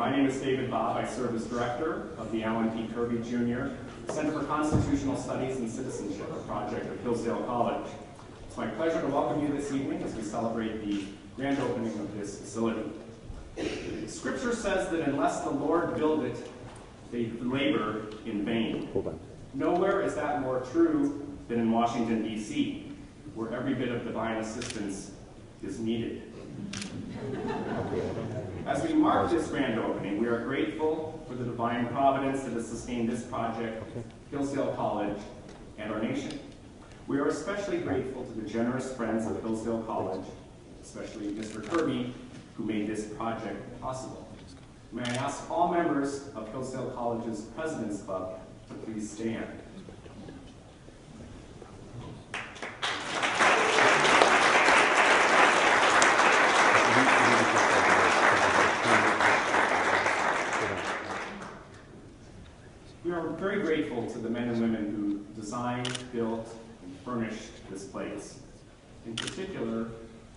My name is David Bob. I serve as director of the Allan P. Kirby Jr. Center for Constitutional Studies and Citizenship, a project of Hillsdale College. It's my pleasure to welcome you this evening as we celebrate the grand opening of this facility. Scripture says that unless the Lord build it, they labor in vain. Nowhere is that more true than in Washington, D.C., where every bit of divine assistance is needed. As we mark this grand opening, we are grateful for the divine providence that has sustained this project, Hillsdale College, and our nation. We are especially grateful to the generous friends of Hillsdale College, especially Mr. Kirby, who made this project possible. May I ask all members of Hillsdale College's President's Club to please stand. We are very grateful to the men and women who designed, built, and furnished this place. In particular,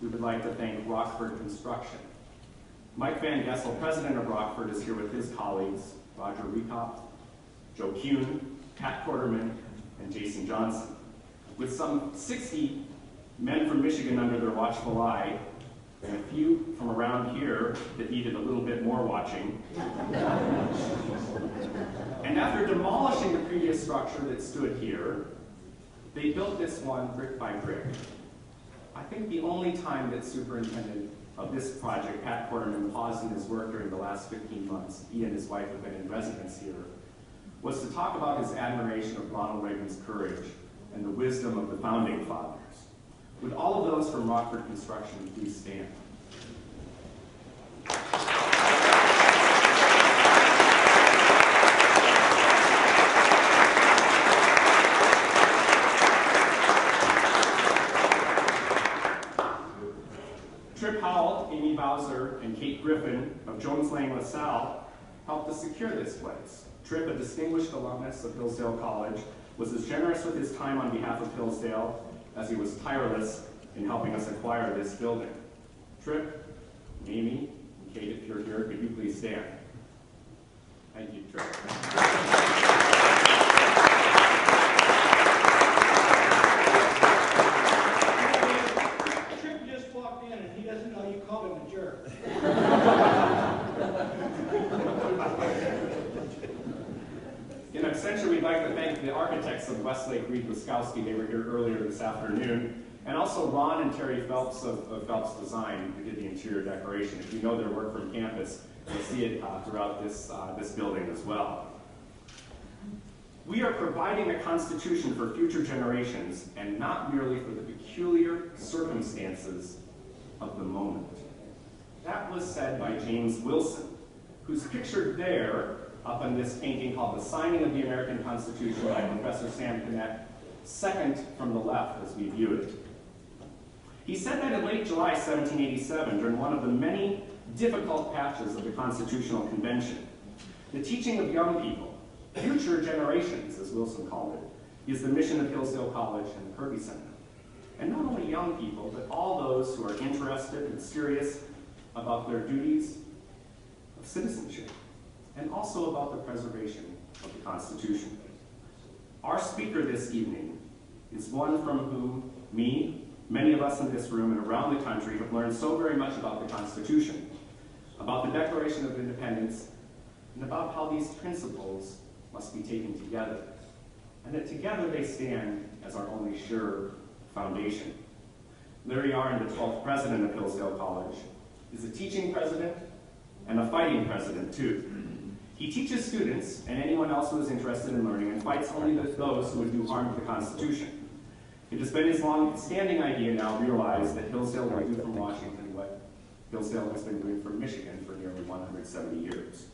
we would like to thank Rockford Construction. Mike Van Gessel, president of Rockford, is here with his colleagues, Roger Recop, Joe Kuhn, Pat Quarterman, and Jason Johnson. With some 60 men from Michigan under their watchful eye, and a few from around here that needed a little bit more watching. And after demolishing the previous structure that stood here, they built this one brick by brick. I think the only time that superintendent of this project, Pat Quarterman, paused in his work during the last 15 months, he and his wife have been in residence here, was to talk about his admiration of Ronald Reagan's courage and the wisdom of the founding fathers. Would all of those from Rockford Construction please stand? Trip Howell, Amy Bowser, and Kate Griffin of Jones Lang LaSalle helped to secure this place. Trip, a distinguished alumnus of Hillsdale College, was as generous with his time on behalf of Hillsdale as he was tireless in helping us acquire this building. Trip, Amy, and Kate, if you're here, could you please stand? Thank you, Trip. Trip just walked in and he doesn't know you called him a jerk. In absentia, we'd like to thank the architects of Westlake Reed Wiskowski. They were here earlier this afternoon. And also Ron and Terry Phelps of Phelps Design, who did the interior decoration. If you know their work from campus, you'll see it throughout this building as well. We are providing a constitution for future generations, and not merely for the peculiar circumstances of the moment. That was said by James Wilson, who's pictured there up in this painting called The Signing of the American Constitution by Professor Sam Kennett, second from the left as we view it. He said that in late July 1787, during one of the many difficult patches of the Constitutional Convention, the teaching of young people, future generations, as Wilson called it, is the mission of Hillsdale College and the Kirby Center. And not only young people, but all those who are interested and serious about their duties of citizenship, and also about the preservation of the Constitution. Our speaker this evening is one from whom many of us in this room and around the country have learned so very much about the Constitution, about the Declaration of Independence, and about how these principles must be taken together, and that together they stand as our only sure foundation. Larry Arnn, the 12th president of Hillsdale College, is a teaching president and a fighting president too. He teaches students and anyone else who is interested in learning and fights only those who would do harm to the Constitution. It has been his long-standing idea now realized that Hillsdale will do from Washington what Hillsdale has been doing from Michigan for nearly 170 years.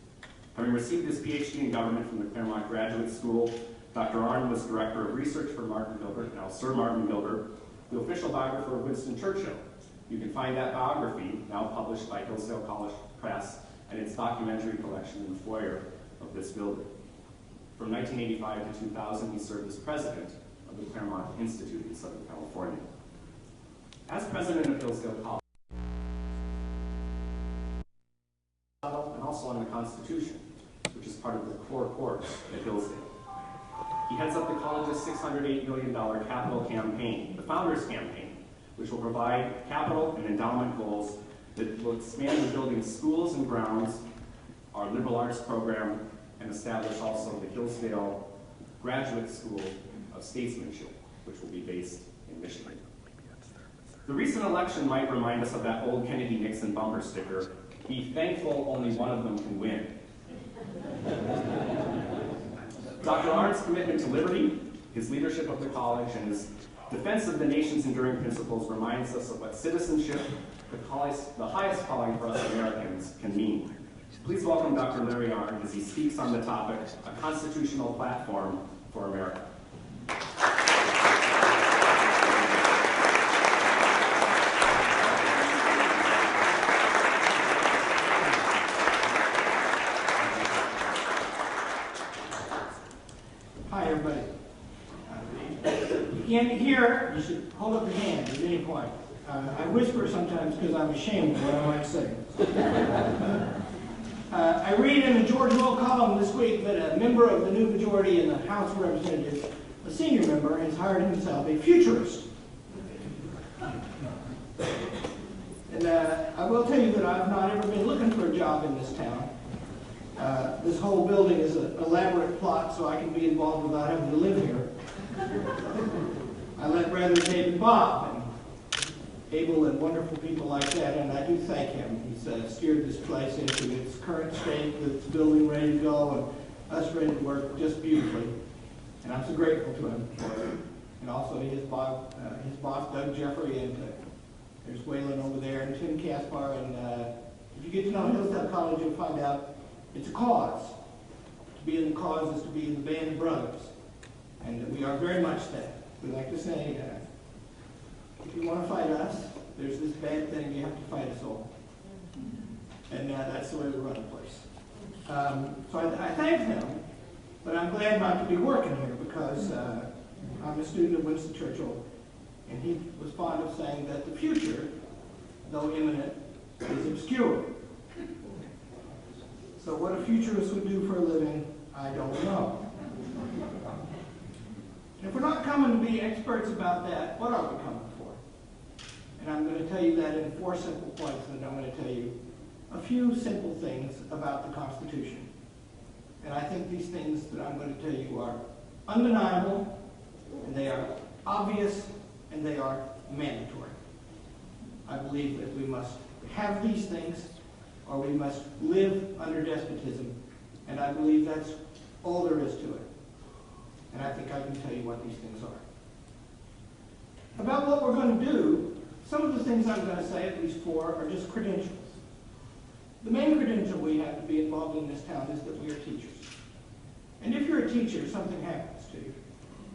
Having received his PhD in government from the Claremont Graduate School, Dr. Arnn was director of research for Martin Gilbert, now Sir Martin Gilbert, the official biographer of Winston Churchill. You can find that biography, now published by Hillsdale College Press, and its documentary collection in the foyer of this building. From 1985 to 2000, he served as president of the Claremont Institute in Southern California. As president of Hillsdale College, and also on the Constitution 4 courts at Hillsdale. He heads up the college's $608 million capital campaign, the Founders Campaign, which will provide capital and endowment goals that will expand the building's schools and grounds, our liberal arts program, and establish also the Hillsdale Graduate School of Statesmanship, which will be based in Michigan. The recent election might remind us of that old Kennedy-Nixon bumper sticker, "Be thankful only one of them can win." Dr. Arnn's commitment to liberty, his leadership of the college, and his defense of the nation's enduring principles reminds us of what citizenship, the highest calling for us Americans, can mean. Please welcome Dr. Larry Arnn as he speaks on the topic, A Constitutional Platform for America. Hi, everybody. If you can't hear, you should hold up your hand at any point. I whisper sometimes because I'm ashamed of what I might say. I read in a George Will column this week that a member of the new majority in the House of Representatives, a senior member, has hired himself a futurist. And I will tell you that I've not ever been looking for a job in this town. This whole building is an elaborate plot so I can be involved without having to live here. I let brothers Dave and Bob and able and wonderful people like that, and I do thank him. He's steered this place into its current state with its building ready to go and us ready to work just beautifully. And I'm so grateful to him for it. And also his boss, Doug Jeffrey, and there's Waylon over there, and Tim Caspar. And if you get to know Hillsdale College, you'll find out it's a cause. To be in the cause is to be in the band of brothers. And we are very much that. We like to say, if you want to fight us, there's this bad thing, you have to fight us all. And that's the way we run the place. So I thank them, but I'm glad not to be working here because I'm a student of Winston Churchill, and he was fond of saying that the future, though imminent, is obscure. So what a futurist would do for a living, I don't know. And if we're not coming to be experts about that, what are we coming for? And I'm going to tell you that in 4 simple points, and I'm going to tell you a few simple things about the Constitution. And I think these things that I'm going to tell you are undeniable, and they are obvious, and they are mandatory. I believe that we must have these things, or we must live under despotism, and I believe that's all there is to it. And I think I can tell you what these things are. About what we're going to do, some of the things I'm going to say, at least 4, are just credentials. The main credential we have to be involved in this town is that we are teachers. And if you're a teacher, something happens to you.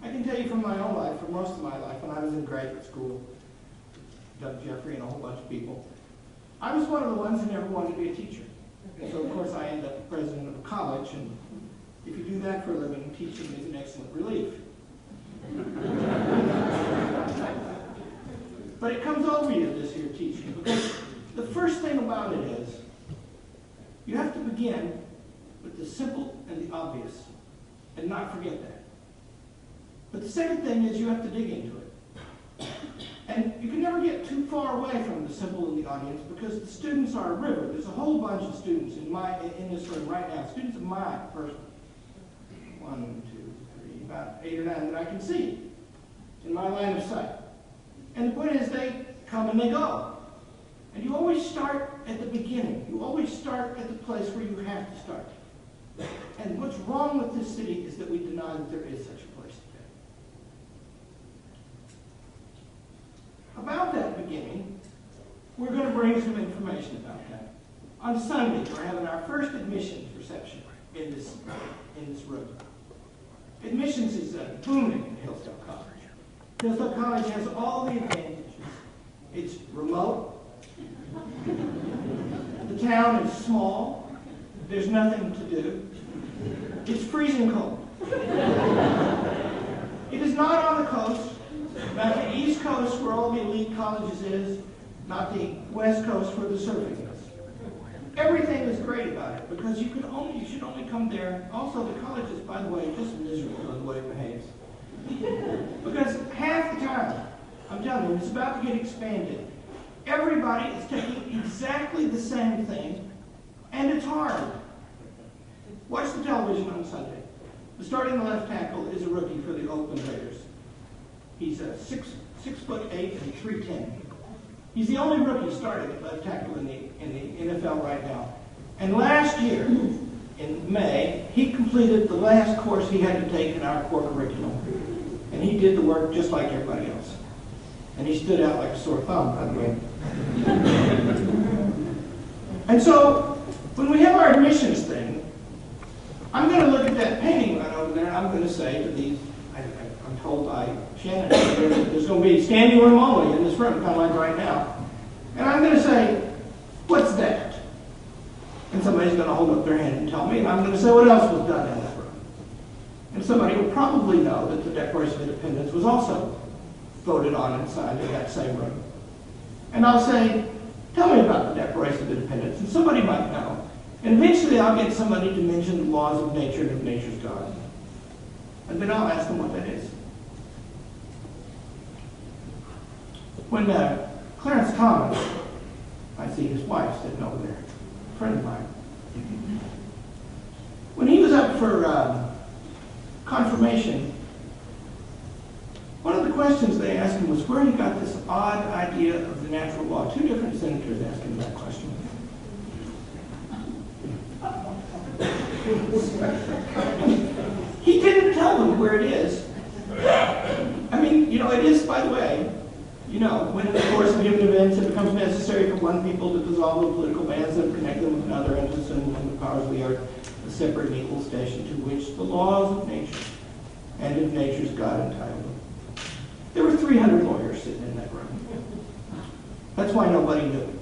I can tell you from my own life, for most of my life, when I was in graduate school, Doug Jeffrey and a whole bunch of people, I was one of the ones who never wanted to be a teacher. And so, of course, I ended up the president of a college, and if you do that for a living, teaching is an excellent relief. But it comes over you, this here teaching, because the first thing about it is you have to begin with the simple and the obvious and not forget that. But the second thing is you have to dig into it. And you can never get too far away from the simple and the audience because the students are a river. There's a whole bunch of students in this room right now, students of mine personally. 1, 2, 3, about 8 or 9 that I can see in my line of sight. And the point is they come and they go. And you always start at the beginning. You always start at the place where you have to start. And what's wrong with this city is that we deny that there is such a place today. About that beginning, we're going to bring some information about that. On Sunday, we're having our first admissions reception in this room. Admissions is booming in Hillsdale College. Hillsdale College has all the advantages. It's remote. The town is small. There's nothing to do. It's freezing cold. It is not on the coast, not the East Coast where all the elite colleges is, not the West Coast where the surfing is. everything is great about it because you should only come there. Also, the college is, by the way, just miserable in the way it behaves. Because half the time, I'm telling you, it's about to get expanded. Everybody is taking exactly the same thing, and it's hard. Watch the television on Sunday. The starting left tackle is a rookie for the Oakland Raiders. He's a 6'8" and 310. He's the only rookie starting at left tackle in the NFL right now. And last year, in May, he completed the last course he had to take in our core curriculum. And he did the work just like everybody else. And he stood out like a sore thumb, by the way. And so, when we have our admissions thing, I'm going to look at that painting right over there, and I'm going to say to these, I'm told by Shannon, there's going to be standing room only in this room, kind of like right now. And I'm going to say, what's that? And somebody's going to hold up their hand and tell me, and I'm going to say what else was done in that room. And somebody will probably know that the Declaration of Independence was also voted on and signed in that same room. And I'll say, tell me about the Declaration of Independence. And somebody might know. And eventually I'll get somebody to mention the laws of nature and of nature's God. And then I'll ask them what that is. When Clarence Thomas, I see his wife sitting over there, a friend of mine. When he was up for confirmation, one of the questions they asked him was where he got this odd idea of the natural law. Two different senators asked him that question. He didn't tell them where it is. I mean, it is, by the way, when in the course of human events it becomes necessary for one people to dissolve the political bands and connect them with another and to assume the powers of the earth, a separate and equal station to which the laws of nature and of nature's God entitle them. There were 300 lawyers sitting in that room. That's why nobody knew.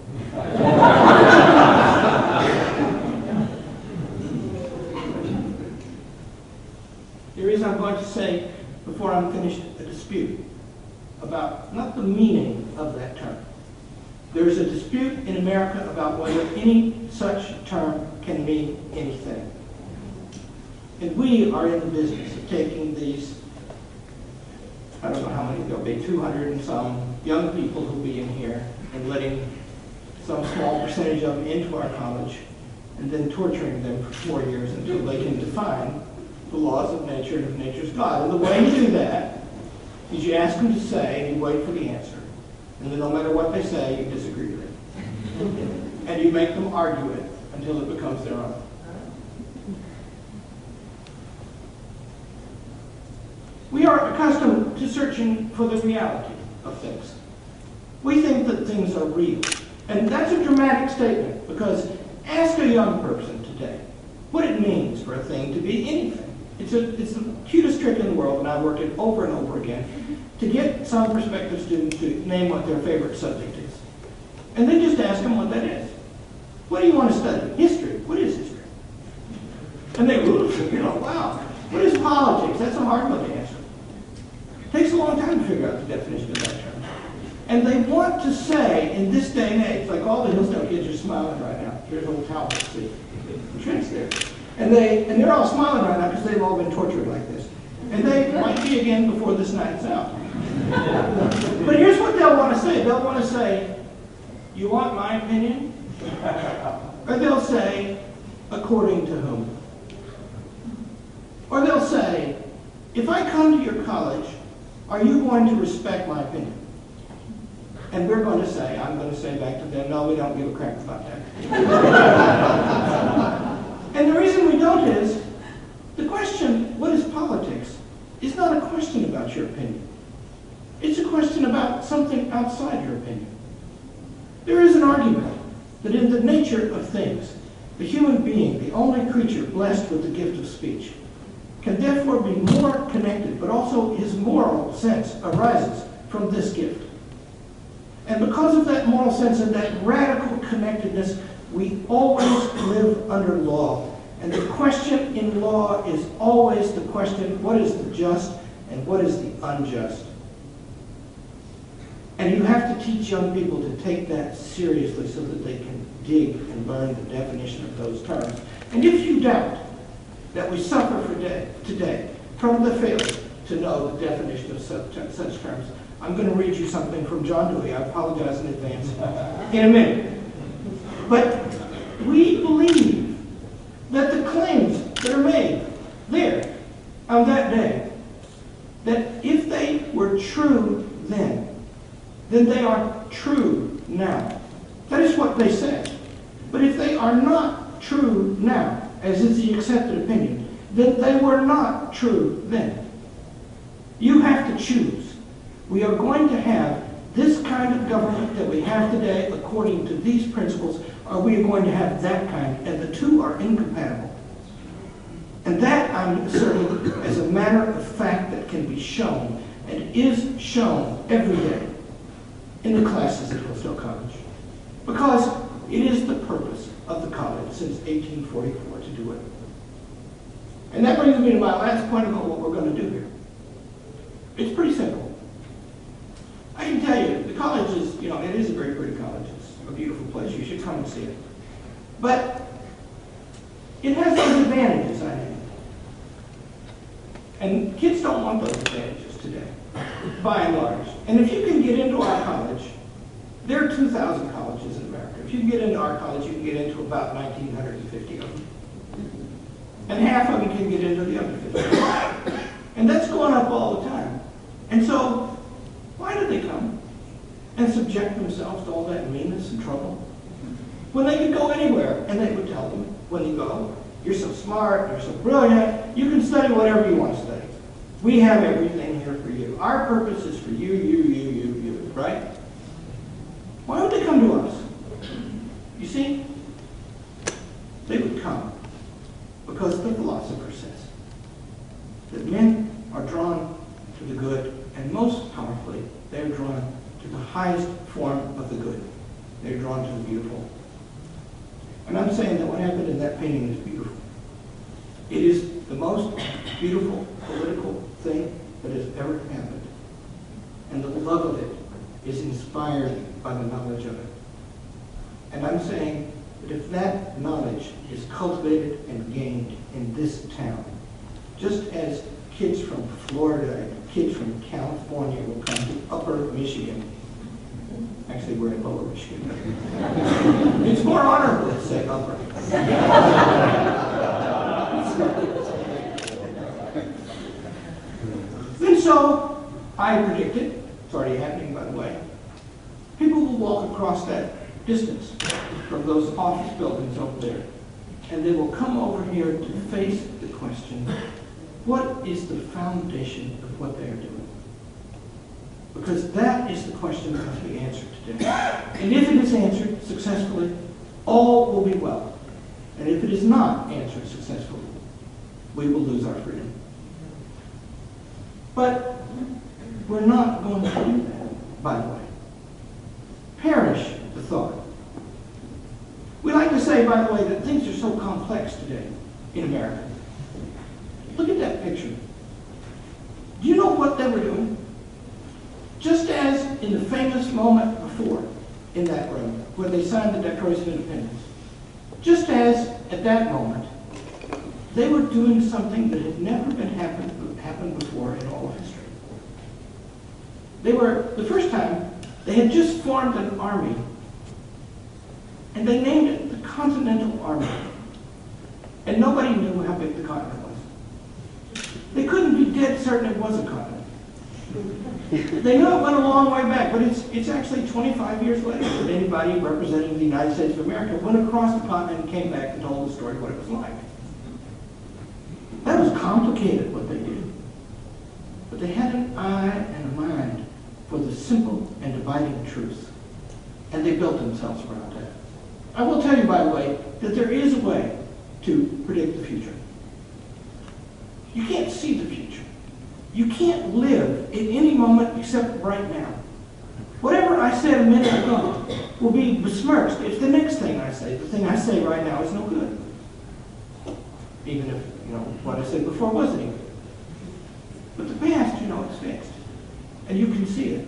There is, I'm going to say, before I'm finished, a dispute about not the meaning of that term. There is a dispute in America about whether any such term can mean anything. And we are in the business of taking these, I don't know how many there'll be, 200 and some young people who'll be in here, and letting some small percentage of them into our college, and then torturing them for 4 years until they can define the laws of nature and of nature's God. And the way you do that is you ask them to say, and you wait for the answer. And then no matter what they say, you disagree with it. And you make them argue it until it becomes their own. We are accustomed to searching for the reality of things. We think that things are real. And that's a dramatic statement, because ask a young person today what it means for a thing to be anything. It's the cutest trick in the world, and I've worked it over and over again, to get some prospective students to name what their favorite subject is. And then just ask them what that is. What do you want to study? History. What is history? And they go, wow. What is politics? That's a hard one to answer. It takes a long time to figure out the definition of that term. And they want to say, in this day and age, like all the Hillsdale kids are smiling right now. Here's old Talbot, see? The Trent's there. And they're all smiling right now because they've all been tortured like this. And they might be again before this night's out. But here's what they'll want to say. They'll want to say, you want my opinion? Or they'll say, according to whom? Or they'll say, if I come to your college, are you going to respect my opinion? And we're going to say, I'm going to say back to them, no, we don't give a crap about that. And the reason we don't is, the question, what is politics, is not a question about your opinion. It's a question about something outside your opinion. There is an argument that in the nature of things, the human being, the only creature blessed with the gift of speech, can therefore be more connected, but also his moral sense arises from this gift. And because of that moral sense and that radical connectedness, we always live under law. And the question in law is always the question, what is the just and what is the unjust? And you have to teach young people to take that seriously so that they can dig and learn the definition of those terms. And if you doubt that we suffer today from the failure to know the definition of such terms, I'm going to read you something from John Dewey. I apologize in advance. In a minute. But we believe that the claims that are made there on that day, that if they were true then they are true now. That is what they say. But if they are not true now, as is the accepted opinion, then they were not true then. You have to choose. We are going to have this kind of government that we have today according to these principles, or we are going to have that kind, and the two are incompatible. And that I'm asserting as a matter of fact that can be shown, and is shown every day in the classes at Hillsdale College. Because it is the purpose of the college since 1844 to do it. And that brings me to my last point about what we're going to do here. It's pretty simple. I can tell you, the college is, it is a very pretty college. It's a beautiful place. You should come and see it. But it has those advantages, I think. And kids don't want those advantages today, by and large. And if you can get into our college, there are 2,000 colleges in America. If you can get into our college, you can get into about 1,950 of them. And half of them can get into the other 50. And that's going up all the time. And so, why do they come and subject themselves to all that meanness and trouble? When they could go anywhere, and they would tell them, when you go, you're so smart, you're so brilliant, you can study whatever you want to study. We have everything here for you. Our purpose is for you, right? Why would they come to us? You see, they would come because the philosopher says that men are drawn to the good, and most powerfully, they're drawn to the highest form of the good. They're drawn to the beautiful. And I'm saying that what happened in that painting is beautiful. It is the most beautiful political thing that has ever happened. And the love of it is inspired by the knowledge of it. And I'm saying that if that knowledge is cultivated and gained in this town, just as kids from Florida and kids from California will come to Upper Michigan. Actually, we're in Lower Michigan. It's more honorable to say Upper. And so, I predicted, it's already happening by the way, people will walk across that distance from those office buildings over there, and they will come over here to face the question, what is the foundation of what they are doing? Because that is the question that must be answered today. And if it is answered successfully, all will be well. And if it is not answered successfully, we will lose our freedom. But we're not going to do that, by the way. Perish the thought. We like to say, by the way, that things are so complex today in America. Look at that picture. Do you know what they were doing? Just as in the famous moment before in that room, where they signed the Declaration of Independence, just as at that moment, they were doing something that had never happened before in all of history. They were, the first time, they had just formed an army, and they named it the Continental Army. And nobody knew how big the continent was. They couldn't be dead certain it was a continent. They knew it went a long way back, but it's actually 25 years later that anybody representing the United States of America went across the continent and came back and told the story of what it was like. That was complicated, what they did. But they had an eye and a mind for the simple and dividing truth. And they built themselves around that. I will tell you, by the way, that there is a way to predict the future. You can't see the future. You can't live in any moment except right now. Whatever I said a minute ago will be besmirched if the next thing I say, the thing I say right now, is no good. Even if, what I said before wasn't even good. But the past, it's fixed. And you can see it.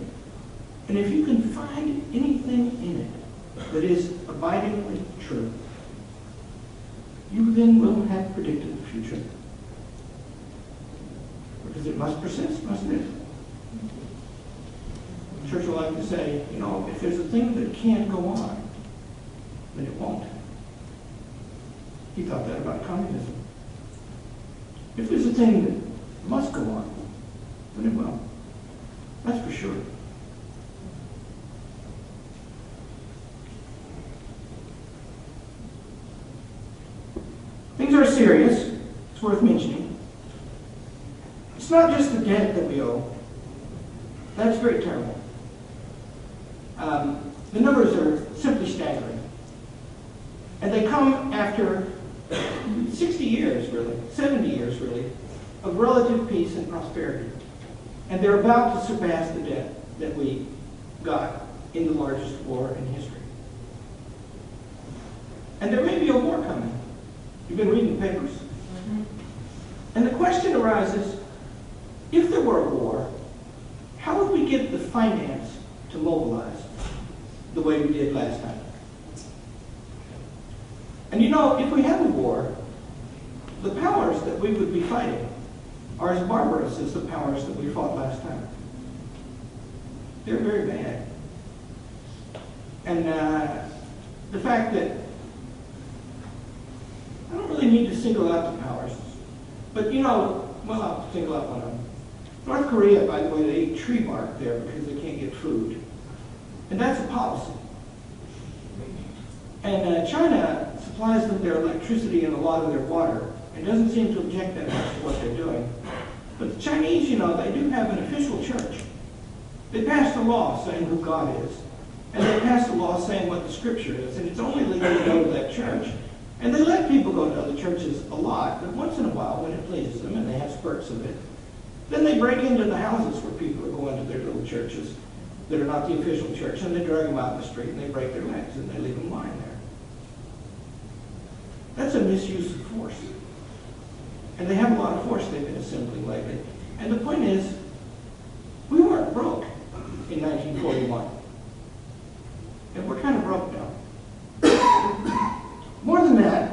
And if you can find anything in it that is abidingly true, you then will have predicted the future. Because it must persist, mustn't it? Churchill liked to say, you know, if there's a thing that can't go on, then it won't. He thought that about communism. If there's a thing that must go on, then it will. That's for sure. Things are serious. It's worth mentioning. It's not just the debt that we owe. That's very terrible. The numbers are simply staggering. And they come after 60 years, really, 70 years, really, of relative peace and prosperity. And they're about to surpass the debt that we got in the largest war in history. And there may be a war coming. You've been reading the papers. Mm-hmm. And the question arises, if there were a war, how would we get the finance to mobilize the way we did last time? And you know, if we have a war, the powers that we would be fighting are as barbarous as the powers that we fought last time. They're very bad. And the fact that I don't really need to single out the powers, but you know, well, I'll single out one of them. North Korea, by the way, they eat tree bark there because they can't get food. And that's a policy. And China supplies them their electricity and a lot of their water and doesn't seem to object that much to what they're doing. But the Chinese, you know, they do have an official church. They passed a law saying who God is. And they passed a law saying what the scripture is. And it's only legal to go to that church. And they let people go to other churches a lot, but once in a while when it pleases them, and they have spurts of it, then they break into the houses where people are going to their little churches that are not the official church, and they drag them out in the street, and they break their legs, and they leave them lying there. That's a misuse of force. And they have a lot of force they've been assembling lately. And the point is, we weren't broke in 1941. And we're kind of broke now. More than that,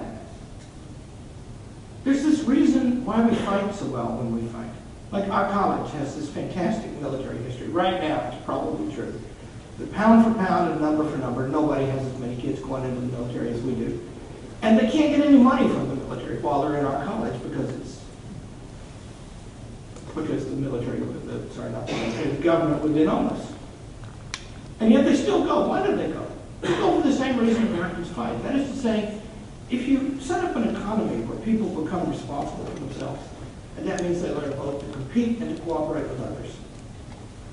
there's this reason why we fight so well when we fight. Like our college has this fantastic military history. Right now, it's probably true. The pound for pound and number for number, nobody has as many kids going into the military as we do. And they can't get any money from the military while they're in our college because the military, the government would then own us. And yet they still go. Why do they go? They go for the same reason Americans fight. That is to say, if you set up an economy where people become responsible for themselves, and that means they learn both to compete and to cooperate with others,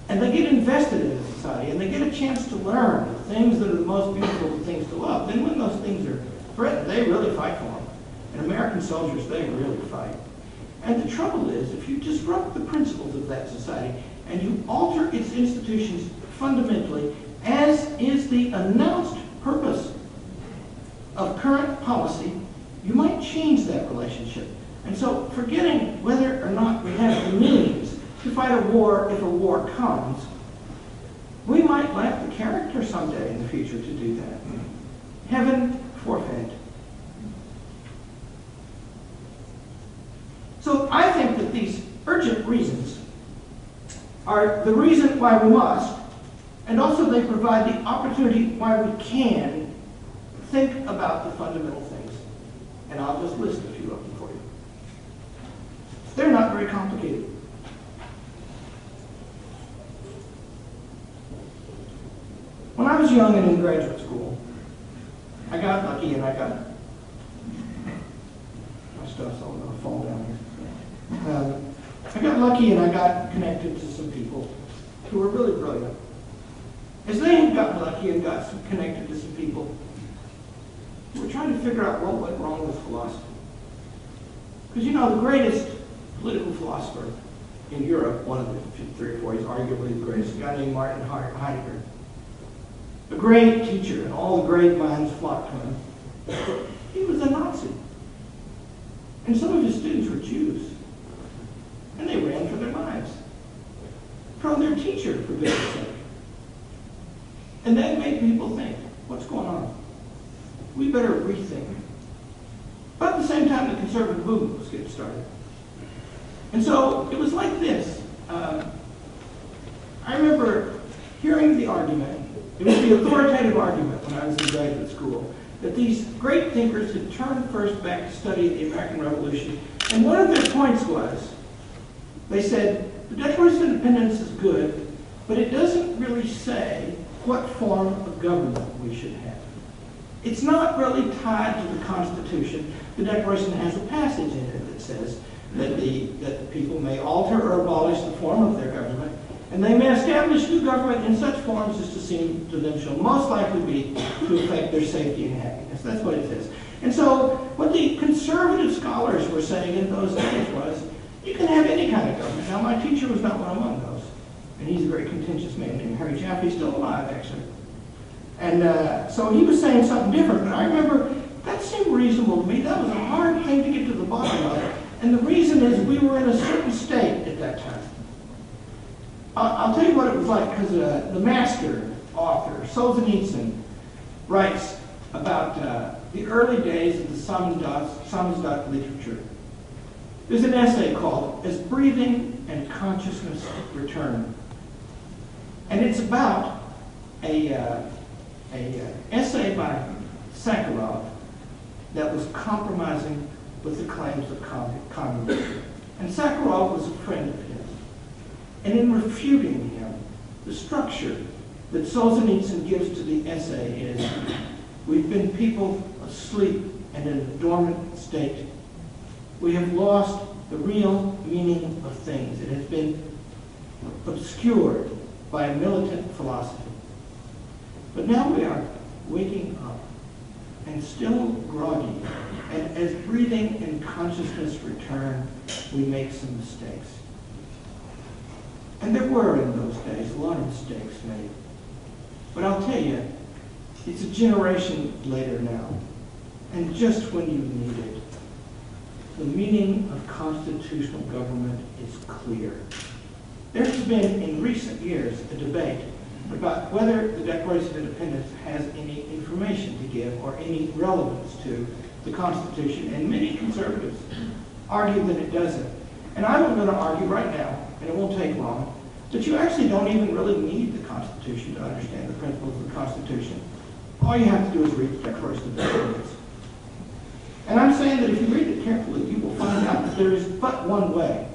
and they get invested in the society, and they get a chance to learn the things that are the most beautiful things to love, then when those things are threatened, they really fight for them. And American soldiers, they really fight. And the trouble is, if you disrupt the principles of that society, and you alter its institutions fundamentally, as is the announced purpose of current policy, you might change that relationship. And so, forgetting whether or not we have the means to fight a war if a war comes, we might lack the character someday in the future to do that. Heaven forfeit. So I think that these urgent reasons are the reason why we must, and also they provide the opportunity why we can think about the fundamental things. And I'll just list a few of them for you. They're not very complicated. When I was young and in graduate school, I got lucky and I got, my stuff's all going to fall down here. I got lucky and I got connected to some people who were really brilliant. As they had gotten lucky and got connected to some people who were trying to figure out what went wrong with philosophy. Because you know, the greatest political philosopher in Europe, one of the 3 or 4, he's arguably the greatest, a guy named Martin Heidegger. A great teacher, and all the great minds flocked to him. He was a Nazi. And some of his students were Jews. And they ran for their lives from their teacher, for goodness sake. And that made people think. what's going on? We better rethink. But at the same time, the conservative movement was getting started. And so it was like this. I remember hearing the argument, it was the authoritative argument when I was in graduate school, that these great thinkers had turned first back to study the American Revolution. And one of their points was, they said, the Declaration of Independence is good, but it doesn't really say what form of government we should have. It's not really tied to the Constitution. The Declaration has a passage in it that says that the people may alter or abolish the form of their government, and they may establish new government in such forms as to seem to them shall most likely be to affect their safety and happiness. That's what it says. And so what the conservative scholars were saying in those days was, you can have any kind of government. Now, my teacher was not one among those, and he's a very contentious man named Harry Jaffe. He's still alive, actually. And so he was saying something different, but I remember that seemed reasonable to me. That was a hard thing to get to the bottom of. And the reason is we were in a certain state at that time. I'll tell you what it was like, because the master author, Solzhenitsyn, writes about the early days of the Samizdat literature. There's an essay called As Breathing and Consciousness Return. And it's about a essay by Sakharov that was compromising with the claims of communism. And Sakharov was a friend of his. And in refuting him, the structure that Solzhenitsyn gives to the essay is, we've been people asleep and in a dormant state. We have lost the real meaning of things. It has been obscured by a militant philosophy. But now we are waking up and still groggy. And as breathing and consciousness return, we make some mistakes. And there were in those days a lot of mistakes made. But I'll tell you, it's a generation later now. And just when you need it, the meaning of constitutional government is clear. There's been, in recent years, a debate about whether the Declaration of Independence has any information to give or any relevance to the Constitution, and many conservatives argue that it doesn't. And I'm going to argue right now, and it won't take long, that you actually don't even really need the Constitution to understand the principles of the Constitution. All you have to do is read the Declaration of Independence. And I'm saying that if you read it carefully, you will find out that there is but one way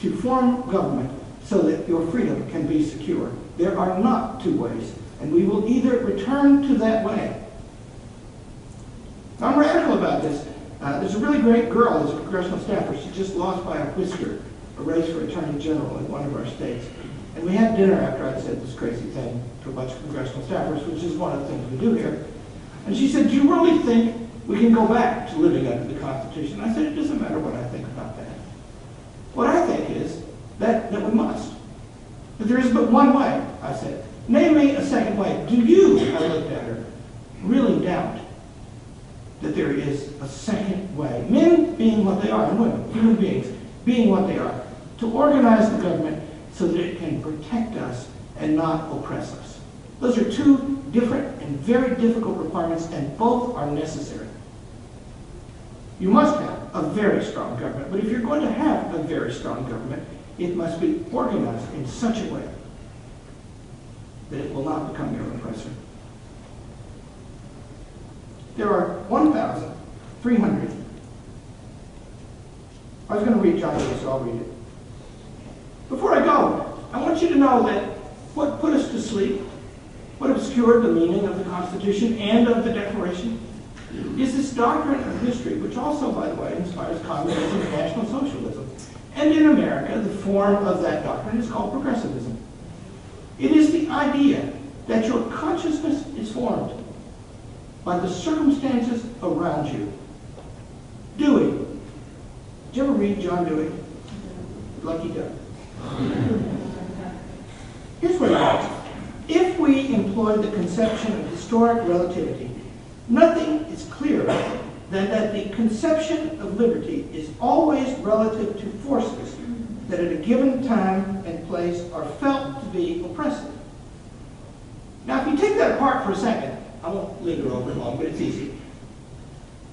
to form government so that your freedom can be secure. There are not two ways, and we will either return to that way. I'm radical about this. There's a really great girl who's a congressional staffer. She just lost by a whisker a race for Attorney General in one of our states. And we had dinner after I'd said this crazy thing to a bunch of congressional staffers, which is one of the things we do here. And she said, do you really think we can go back to living under the Constitution? I said, it doesn't matter what I think about that. What I think is that we must. That there is but one way, I said. Name me a second way. Do you, I looked at her, really doubt that there is a second way? Men being what they are, and women, human beings, being what they are, to organize the government so that it can protect us and not oppress us. Those are two different and very difficult requirements, and both are necessary. You must have a very strong government, but if you're going to have a very strong government, it must be organized in such a way that it will not become your oppressor. There are 1,300. I was going to read John Lewis, so I'll read it. Before I go, I want you to know that what put us to sleep, what obscured the meaning of the Constitution and of the Declaration, is this doctrine of history, which also, by the way, inspires communism and National Socialism. And in America, the form of that doctrine is called progressivism. It is the idea that your consciousness is formed by the circumstances around you. Dewey. Did you ever read John Dewey? Lucky Duck. Here's what he writes. If we employ the conception of historic relativity, nothing is clearer than that the conception of liberty is always relative to forces that at a given time and place are felt to be oppressive. Now, if you take that apart for a second, I won't linger over it long, but it's easy.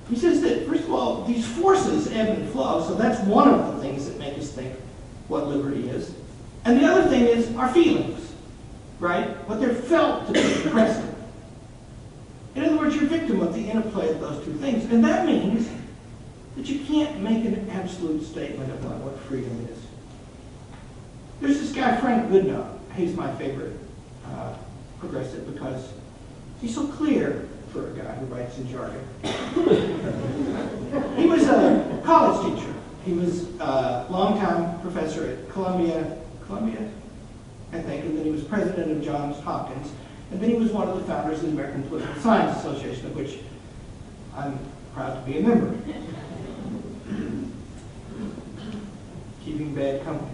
He says that, first of all, these forces ebb and flow, so that's one of the things that make us think what liberty is. And the other thing is our feelings, right? What they're felt to be progressive. In other words, you're a victim of the interplay of those two things. And that means that you can't make an absolute statement about what freedom is. There's this guy, Frank Goodenough. He's my favorite progressive because he's so clear for a guy who writes in jargon. He was a college teacher. He was a longtime professor at Columbia, I think, and then he was president of Johns Hopkins. And then he was one of the founders of the American Political Science Association, of which I'm proud to be a member. Keeping bad company.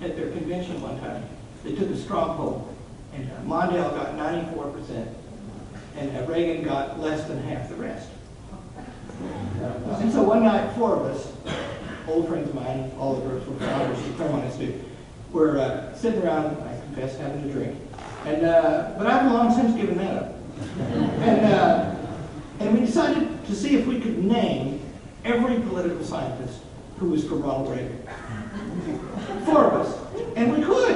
At their convention one time, they took a straw poll, and Mondale got 94%, and Reagan got less than half the rest. And so one night, four of us, old friends of mine, all of us were founders of Claremont Institute, were sitting around, I confess, having a drink. And, but I've long since given that up. And we decided to see if we could name every political scientist who was for Ronald Reagan. Four of us. And we could.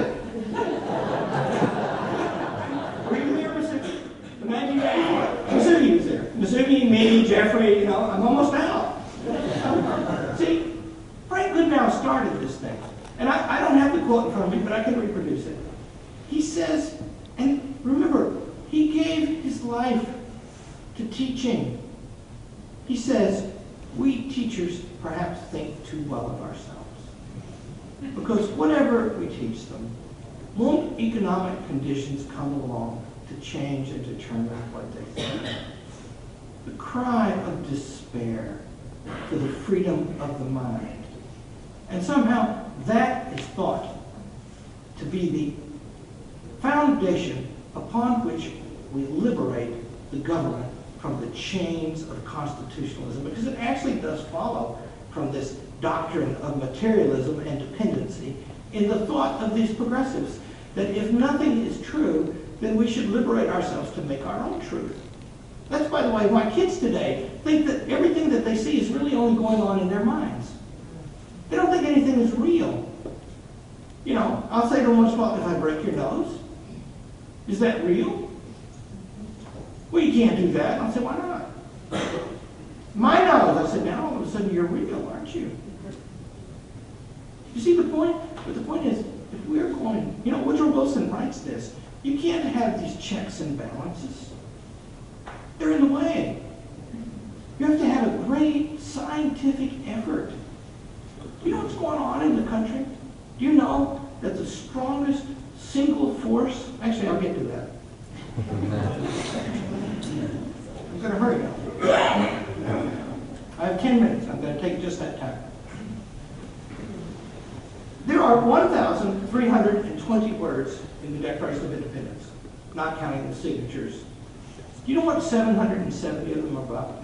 Were you there, Mississippi? The 1984. Mississippi was there. Mississippi, me, Jeffrey, you know, I'm almost out. See, Frank Goodenow started this thing. And I don't have the quote in front of me, but I can reproduce it. He says, and remember, he gave his life to teaching. He says, we teachers perhaps think too well of ourselves. Because whatever we teach them, won't economic conditions come along to change and determine what they think? The cry of despair for the freedom of the mind. And somehow that is thought to be the foundation upon which we liberate the government from the chains of constitutionalism, because it actually does follow from this doctrine of materialism and dependency in the thought of these progressives, that if nothing is true, then we should liberate ourselves to make our own truth. That's, by the way, why kids today think that everything that they see is really only going on in their minds. They don't think anything is real. You know, I'll say to them once in a while, if I break your nose, is that real? Well, you can't do that. I'll say, why not? My nose. I said, now all of a sudden you're real, aren't you? You see the point? But the point is, if we're going, you know, Woodrow Wilson writes this, you can't have these checks and balances. They're in the way. You have to have a great scientific effort. You know what's going on in the country? Do you know that the strongest single force, actually I'll get to that. I'm going to hurry now. I have 10 minutes. I'm going to take just that time. There are 1,320 words in the Declaration of Independence, not counting the signatures. Do you know what 770 of them are about?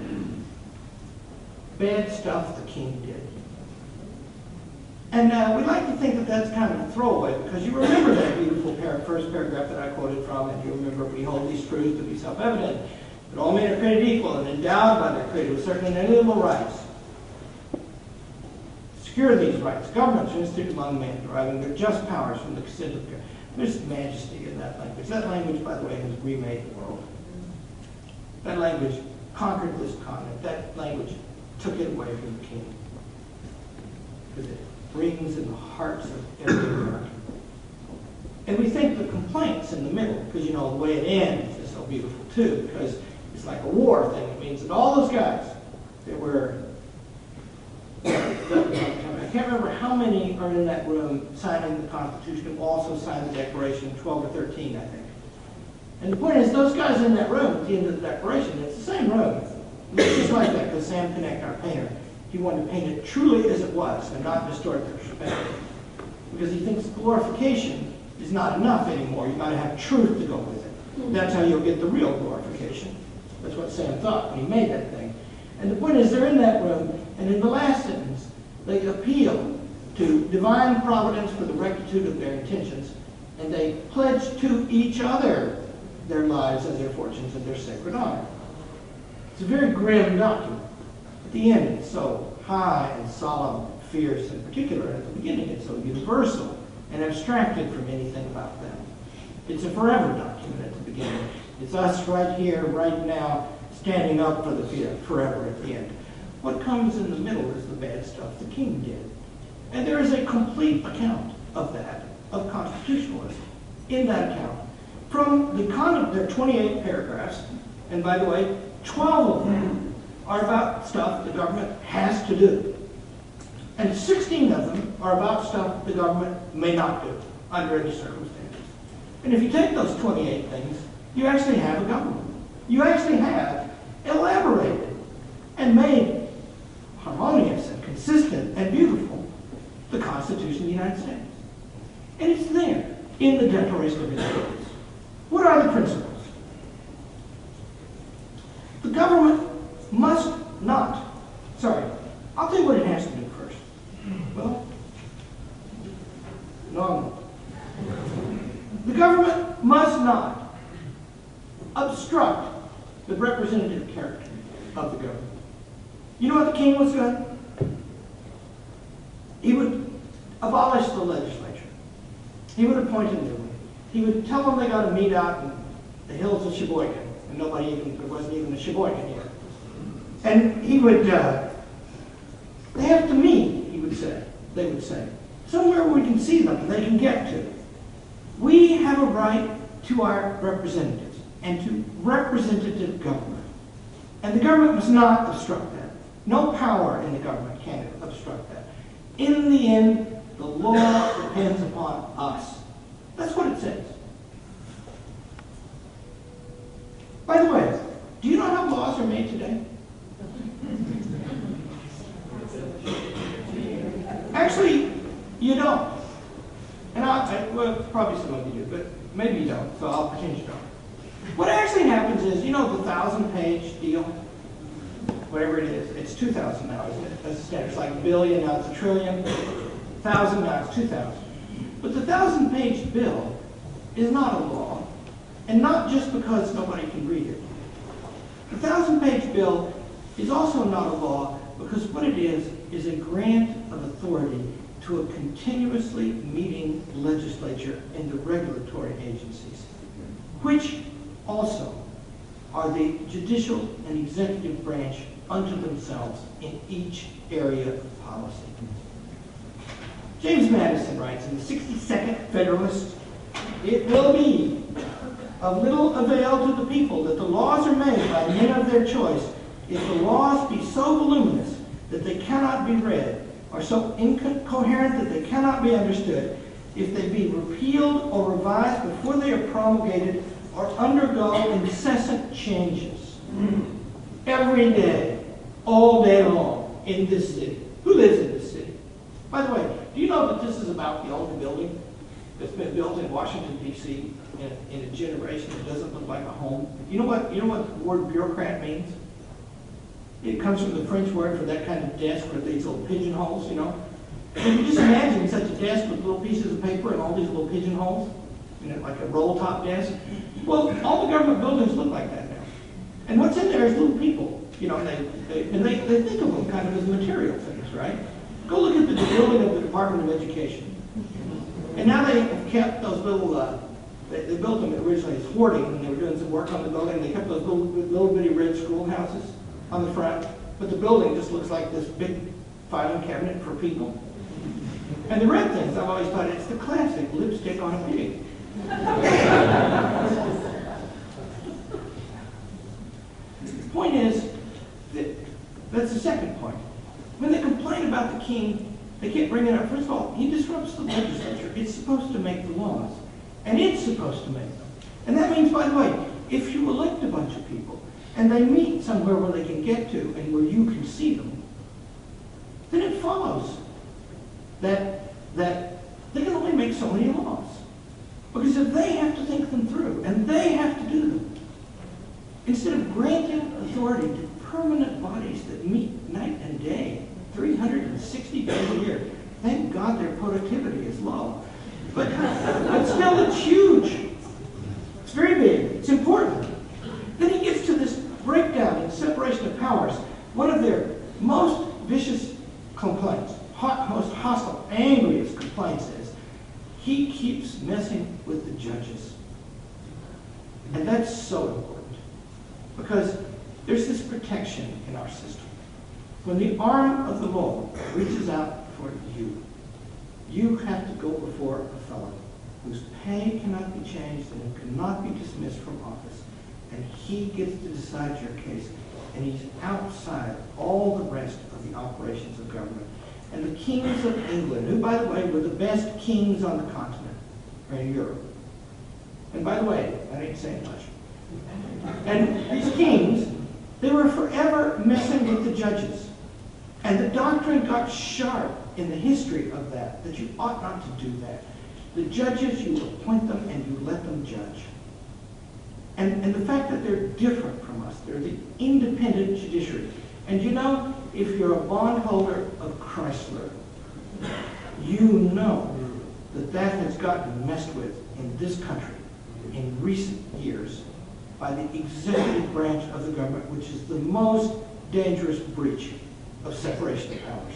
Bad stuff the king did. And we like to think that that's kind of a throwaway, because you remember that beautiful first paragraph that I quoted from, and you remember, we hold these truths to be self-evident, that all men are created equal and endowed by their Creator with certain inalienable rights. Secure these rights. Governments are instituted among men, deriving their just powers from the consent of God. There's majesty in that language. That language, by the way, has remade the world. That language conquered this continent. That language took it away from the king. Because it brings in the hearts of every American. And we think the complaint's in the middle, because, you know, the way it ends is so beautiful, too, because it's like a war thing. It means that all those guys that were, I can't remember how many are in that room signing the Constitution, who also signed the Declaration, 12 or 13, I think. And the point is, those guys in that room at the end of the Declaration, it's the same room. It's just like that, because Sam Connect, our painter, he wanted to paint it truly as it was and not distort the perspective. Because he thinks glorification is not enough anymore. You've got to have truth to go with it. That's how you'll get the real glorification. That's what Sam thought when he made that thing. And the point is, they're in that room, and in the last sentence, they appeal to divine providence for the rectitude of their intentions, and they pledge to each other their lives and their fortunes and their sacred honor. It's a very grim document. At the end, it's so high and solemn, fierce in particular. At the beginning, it's so universal and abstracted from anything about them. It's a forever document at the beginning. It's us right here, right now, standing up for the forever at the end. What comes in the middle is the bad stuff the king did. And there is a complete account of that, of constitutionalism, in that account. From the there are 28 paragraphs, and by the way, 12 of them are about stuff the government has to do. And 16 of them are about stuff the government may not do under any circumstances. And if you take those 28 things, you actually have a government. You actually have elaborated and made harmonious and consistent and beautiful the Constitution of the United States. And it's there in the Declaration of Independence. What are the principles? The government must not, I'll tell you what it has to do first. Well, no. The government must not obstruct the representative character of the government. You know what the king was doing? He would abolish the legislature. He would appoint a new one. He would tell them they got to meet out in the hills of Sheboygan, and there wasn't even a Sheboygan yet. And he would, they have to meet, they would say, somewhere where we can see them and they can get to. We have a right to our representatives and to representative government. And the government must not obstruct that. No power in the government can obstruct that. In the end, the law depends upon us. That's what it says. By the way, do you know how laws are made today? Actually, you don't. And well, probably some of you do, but maybe you don't, so I'll pretend you don't. What actually happens is, you know the 1,000-page deal? Whatever it is, it's 2,000 now, isn't it? That's the standard. It's like a billion, now it's a trillion. 1,000, now it's 2,000. But the 1,000-page bill is not a law, and not just because nobody can read it. The 1,000-page bill is also not a law because what it is a grant of authority to a continuously meeting legislature and the regulatory agencies, which also are the judicial and executive branch unto themselves in each area of policy. James Madison writes in the 62nd Federalist, "It will be of little avail to the people that the laws are made by men of their choice if the laws be so voluminous that they cannot be read, or so incoherent that they cannot be understood, if they be repealed or revised before they are promulgated or undergo incessant changes." Every day, all day long, in this city. Who lives in this city? By the way, do you know that this is about the only building that's been built in Washington, D.C. in a generation that doesn't look like a home? You know what the word bureaucrat means? It comes from the French word for that kind of desk with these little pigeonholes, you know? Can you just imagine such a desk with little pieces of paper and all these little pigeonholes? You know, like a roll-top desk? Well, all the government buildings look like that now. And what's in there is little people, you know, and they think of them kind of as material things, right? Go look at the building of the Department of Education. And now they have kept those little, they built them originally as hoarding when they were doing some work on the building. They kept those little bitty red schoolhouses on the front, but the building just looks like this big filing cabinet for people. And the red things, I've always thought it's the classic lipstick on a pig. The point is that's the second point. When they complain about the king, they keep bringing it up. First of all, he disrupts the legislature. It's supposed to make the laws, and it's supposed to make them. And that means, by the way, if you elect a bunch of people and they meet somewhere where they can get to and where you can see them, then it follows that they can only make so many laws. Because if they have to think them through, and they have to do them, instead of granting authority to permanent bodies that meet night and day, 360 days a year, thank God their productivity is low. But still, it's huge. It's very big. It's important. Then he gets to this breakdown in separation of powers. One of their most vicious complaints, most hostile, angriest complaints is he keeps messing with the judges. And that's so important because there's this protection in our system. When the arm of the law reaches out for you, you have to go before a fellow whose pay cannot be changed and who cannot be dismissed from office. And he gets to decide your case. And he's outside all the rest of the operations of government. And the kings of England, who, by the way, were the best kings on the continent, or in Europe. And by the way, I ain't saying much. And these kings, they were forever messing with the judges. And the doctrine got sharp in the history of that you ought not to do that. The judges, you appoint them and you let them judge. And the fact that they're different from us, they're the independent judiciary. And you know, if you're a bondholder of Chrysler, you know that that has gotten messed with in this country in recent years by the executive branch of the government, which is the most dangerous breach of separation of powers.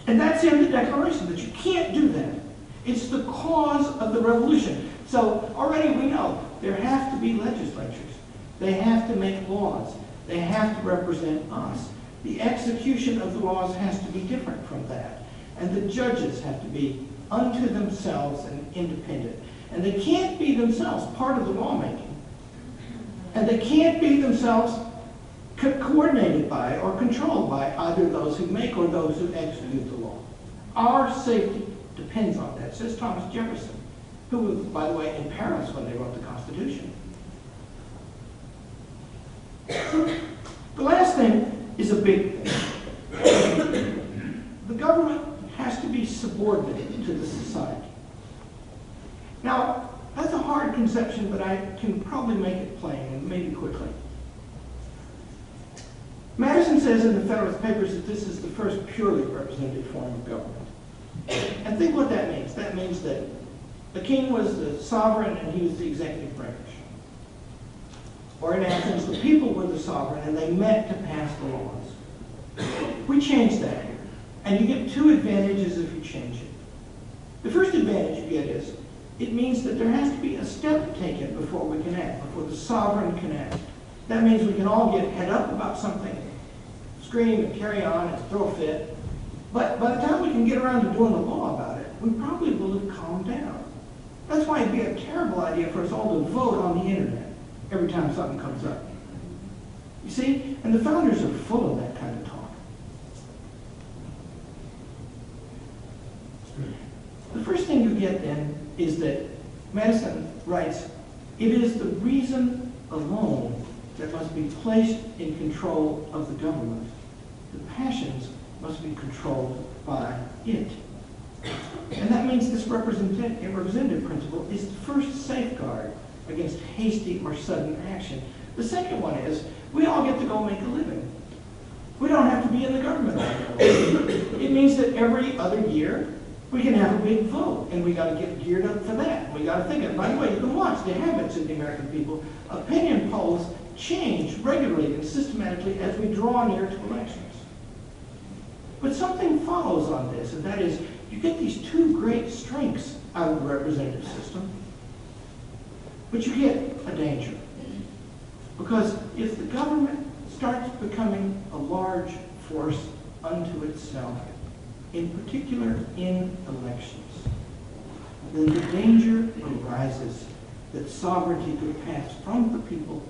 And that's in the Declaration, that you can't do that. It's the cause of the revolution. So already we know there have to be legislatures. They have to make laws. They have to represent us. The execution of the laws has to be different from that. And the judges have to be unto themselves and independent. And they can't be themselves part of the lawmaking. And they can't be themselves coordinated by or controlled by either those who make or those who execute the law. Our safety depends on that, says Thomas Jefferson, who was, by the way, in Paris when they wrote the Constitution. The last thing is a big thing. The government has to be subordinate to the society. Now, that's a hard conception, but I can probably make it plain, and maybe quickly. Madison says in the Federalist Papers that this is the first purely representative form of government. And think what that means. That means that the king was the sovereign and he was the executive branch. Or in Athens, the people were the sovereign and they met to pass the laws. We changed that here. And you get two advantages if you change it. The first advantage you get is it means that there has to be a step taken before we can act, before the sovereign can act. That means we can all get head up about something, scream and carry on and throw a fit. But by the time we can get around to doing the law about it, we probably will have calmed down. That's why it'd be a terrible idea for us all to vote on the internet every time something comes up. You see? And the founders are full of that kind of talk. The first thing you get then is that Madison writes, it is the reason alone that must be placed in control of the government. The passions must be controlled by it. And that means this representative principle is the first safeguard against hasty or sudden action. The second one is we all get to go make a living. We don't have to be in the government all the It means that every other year we can have a big vote, and we got to get geared up for that. We got to think of it. By the way, you can watch the habits of the American people. Opinion polls change regularly and systematically as we draw near to elections. But something follows on this, and that is you get these two great strengths out of the representative system, but you get a danger. Because if the government starts becoming a large force unto itself, in particular in elections, then the danger arises that sovereignty could pass from the people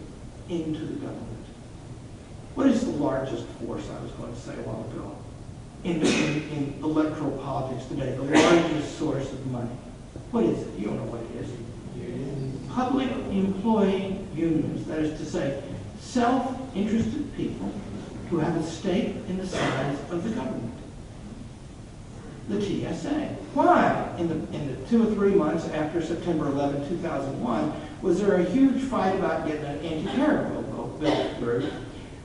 into the government. What is the largest force, I was going to say a while ago, in electoral politics today, the largest source of money? What is it? You don't know what it is. Public employee unions, that is to say, self-interested people who have a stake in the size of the government. The TSA. Why, in the 2 or 3 months after September 11, 2001, was there a huge fight about getting an anti-terror bill through?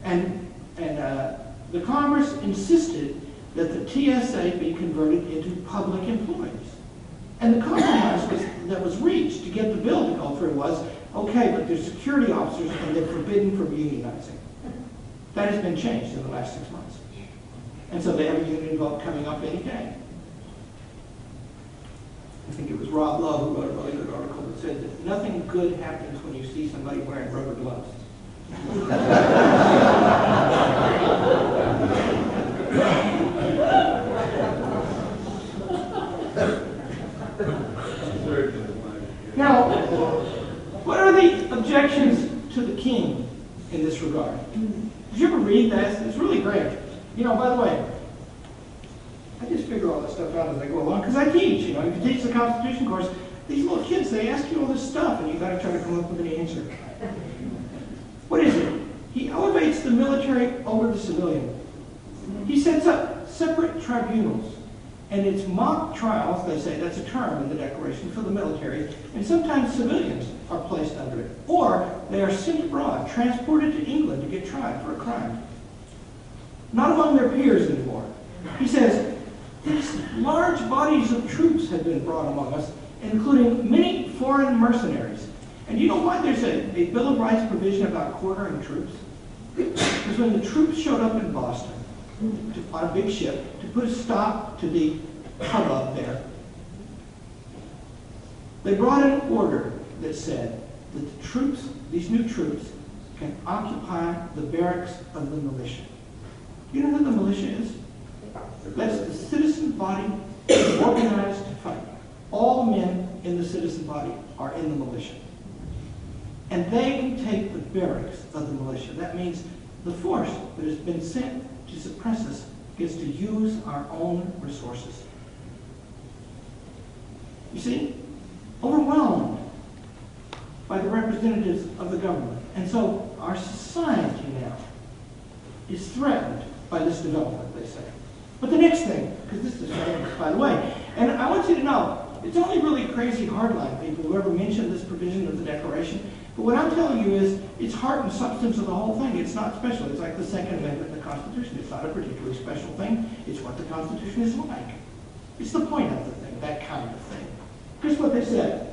And the Congress insisted that the TSA be converted into public employees. And the compromise that was reached to get the bill to go through was, okay, but there's security officers and they're forbidden from unionizing. That has been changed in the last 6 months. And so they have a union vote coming up any day. I think it was Rob Lowe who wrote a really good article that said that nothing good happens when you see somebody wearing rubber gloves. Now, what are the objections to the king in this regard? Did you ever read that? It's really great. You know, by the way, I just figure all this stuff out as I go along because I teach. You know, if you teach the Constitution course, these little kids, they ask you all this stuff, and you got to try to come up with an answer. What is it? He elevates the military over the civilian. He sets up separate tribunals, and it's mock trials, they say, that's a term in the Declaration, for the military, and sometimes civilians are placed under it. Or they are sent abroad, transported to England to get tried for a crime. Not among their peers anymore. He says, these large bodies of troops have been brought among us, including many foreign mercenaries. And you know why there's a Bill of Rights provision about quartering troops? Because when the troops showed up in Boston on a big ship to put a stop to the hubbub there, they brought an order that said that the troops, these new troops, can occupy the barracks of the militia. You know who the militia is? That's the citizen body organized to fight. All men in the citizen body are in the militia. And they can take the barracks of the militia. That means the force that has been sent to suppress us gets to use our own resources. You see, overwhelmed by the representatives of the government. And so our society now is threatened by this development, they say. But the next thing, because this is by the way, and I want you to know, it's only really crazy hardline people who ever mention this provision of the Declaration. But what I'm telling you is, it's heart and substance of the whole thing. It's not special. It's like the Second Amendment in the Constitution. It's not a particularly special thing. It's what the Constitution is like. It's the point of the thing, that kind of thing. Here's what they said.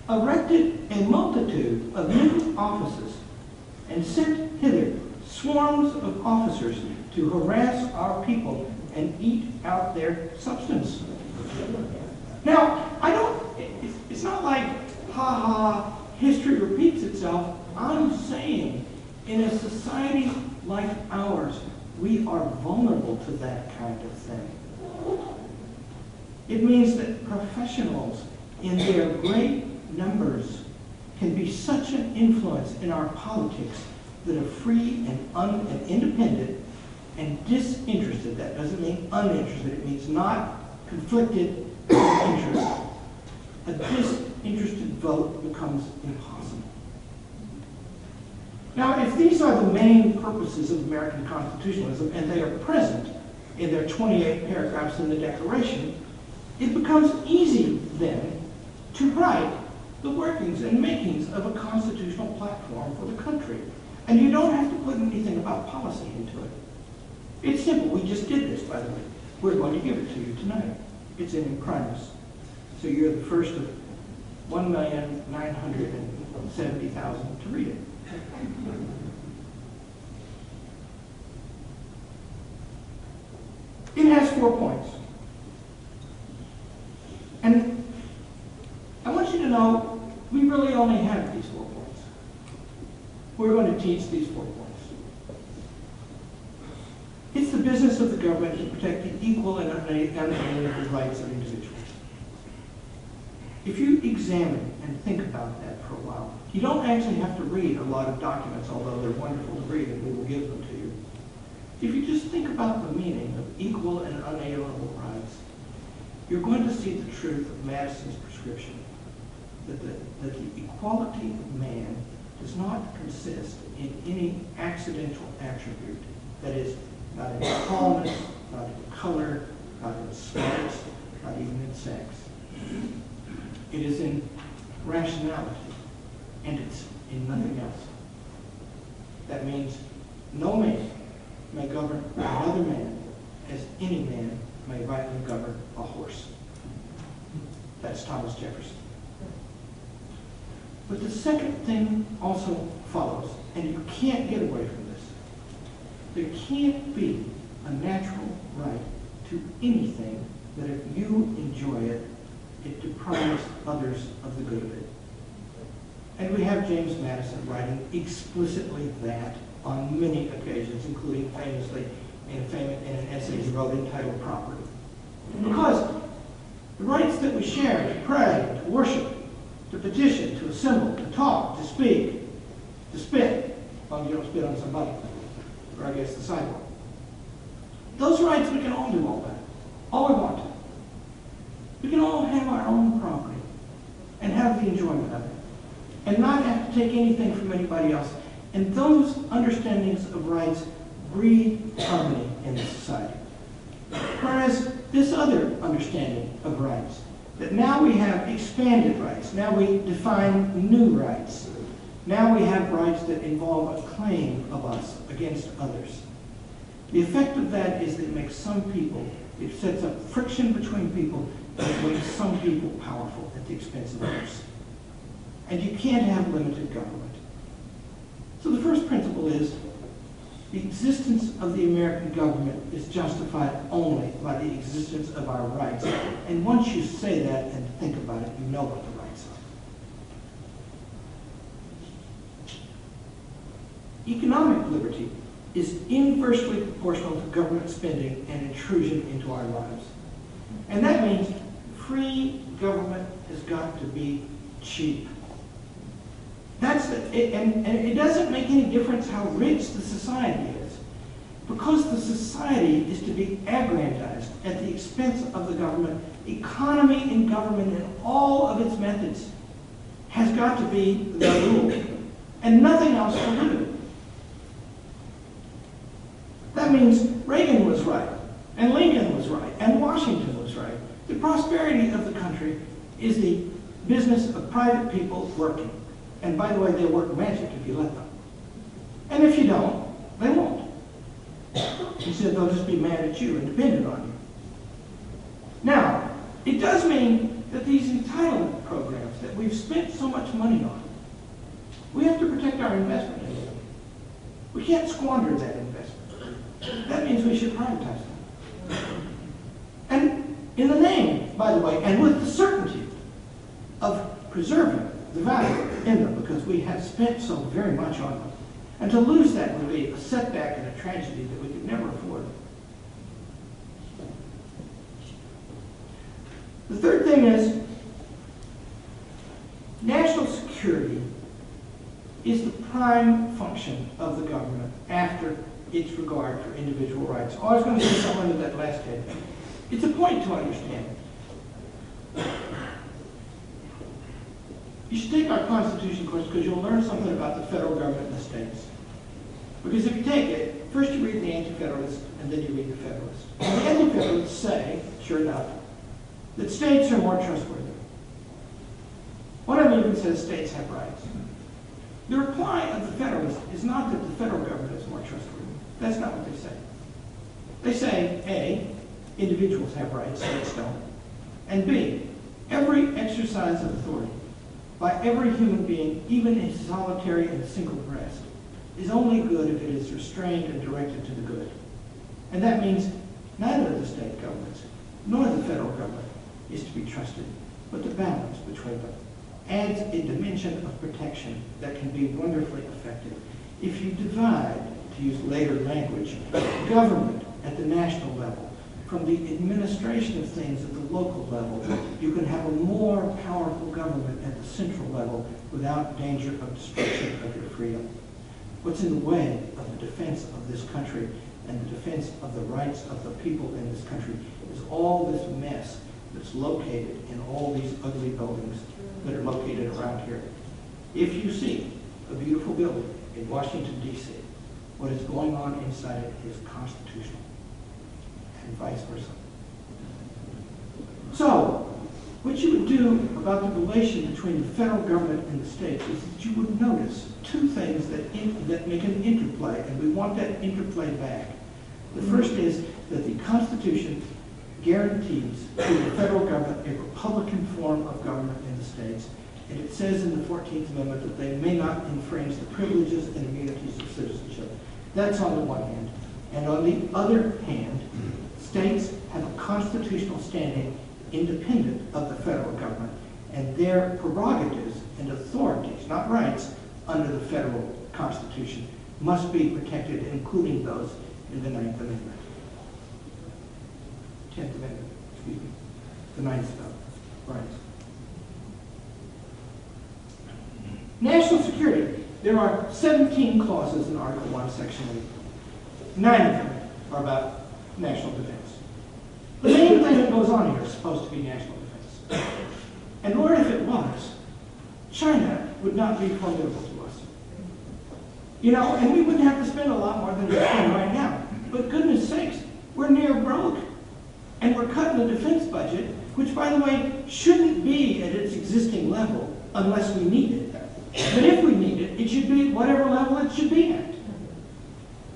Erected a multitude of new offices and sent hither swarms of officers to harass our people and eat out their substance. Now, it's not like, ha, history repeats itself. I'm saying, in a society like ours, we are vulnerable to that kind of thing. It means that professionals, in their great numbers, can be such an influence in our politics that are free and independent and disinterested. That doesn't mean uninterested. It means not conflicted interest. A disinterested vote becomes impossible. Now, if these are the main purposes of American constitutionalism, and they are present in their 28 paragraphs in the Declaration, it becomes easy then to write the workings and makings of a constitutional platform for the country. And you don't have to put anything about policy into it. It's simple. We just did this, by the way. We're going to give it to you tonight. It's in imprimis. So you're the first of 1,970,000 to read it. It has 4 points. And I want you to know, we really only have these 4 points. We're going to teach these 4 points. It's the business of the government to protect the equal and unalienable rights of individuals. If you examine and think about that for a while, you don't actually have to read a lot of documents, although they're wonderful to read and we will give them to you. If you just think about the meaning of equal and unalienable rights, you're going to see the truth of Madison's prescription, that the equality of man does not consist in any accidental attribute, that is, not in tallness, not in color, not in smarts, not even in sex. It is in rationality, and it's in nothing else. That means no man may govern another man as any man may rightly govern a horse. That's Thomas Jefferson. But the second thing also follows, and you can't get away from this. There can't be a natural right to anything that if you enjoy it, it deprives others of the good of it. And we have James Madison writing explicitly that on many occasions, including famously in an essay he wrote entitled Property. Because the rights that we share to pray, to worship, to petition, to assemble, to talk, to speak, to spit, as long as you don't spit on somebody, or against the sidewalk. Those rights, we can all do all that, all we want to. We can all have our own property and have the enjoyment of it, and not have to take anything from anybody else. And those understandings of rights breed harmony in the society. Whereas this other understanding of rights, that now we have expanded rights, now we define new rights, now we have rights that involve a claim of us against others. The effect of that is that it makes some people, it sets up friction between people, and it makes some people powerful at the expense of others. And you can't have limited government. So the first principle is the existence of the American government is justified only by the existence of our rights. And once you say that and think about it, you know what the rights are. Economic liberty is inversely proportional to government spending and intrusion into our lives. And that means free government has got to be cheap. That's it, and it doesn't make any difference how rich the society is, because the society is to be aggrandized at the expense of the government. Economy in government in all of its methods has got to be the rule, and nothing else will do. That means Reagan was right, and Lincoln was right, and Washington was right. The prosperity of the country is the business of private people working. And by the way, they work magic if you let them. And if you don't, they won't. He said they'll just be mad at you and dependent on you. Now, it does mean that these entitlement programs that we've spent so much money on, we have to protect our investment in them. We can't squander that investment. That means we should privatize them. And in the name, by the way, and with the certainty of preserving the value in them, because we have spent so very much on them. And to lose that would be a setback and a tragedy that we could never afford. The third thing is, national security is the prime function of the government after its regard for individual rights. Oh, I was going to say something to that last head. It's a point to understand. You should take our Constitution course because you'll learn something about the federal government and the states. Because if you take it, first you read the Anti-Federalists and then you read the Federalists. And the Anti-Federalists say, sure enough, that states are more trustworthy. One of them even says states have rights. The reply of the Federalists is not that the federal government is more trustworthy. That's not what they say. They say, A, individuals have rights, states don't. And B, every exercise of authority by every human being, even a solitary and single breast, is only good if it is restrained and directed to the good. And that means neither of the state governments nor the federal government is to be trusted, but the balance between them adds a dimension of protection that can be wonderfully effective. If you divide, to use later language, government at the national level from the administration of things at the local level, you can have a more powerful government at the central level without danger of destruction of your freedom. What's in the way of the defense of this country and the defense of the rights of the people in this country is all this mess that's located in all these ugly buildings that are located around here. If you see a beautiful building in Washington, D.C., what is going on inside it is constitutional, and vice versa. So, what you would do about the relation between the federal government and the states is that you would notice two things that make an interplay, and we want that interplay back. The first is that the Constitution guarantees to the federal government a Republican form of government in the states, and it says in the 14th Amendment that they may not infringe the privileges and immunities of citizenship. That's on the one hand. And on the other hand, states have a constitutional standing independent of the federal government, and their prerogatives and authorities, not rights, under the federal Constitution must be protected, including those in the 9th Amendment. 10th Amendment, excuse me. The 9th rights. National security. There are 17 clauses in Article 1, Section 8. 9 of them are about national defense. The main thing that goes on here is supposed to be national defense. And Lord, if it was, China would not be formidable to us. You know, and we wouldn't have to spend a lot more than we spend right now. But goodness sakes, we're near broke. And we're cutting the defense budget, which, by the way, shouldn't be at its existing level unless we need it. But if we need it, it should be at whatever level it should be at.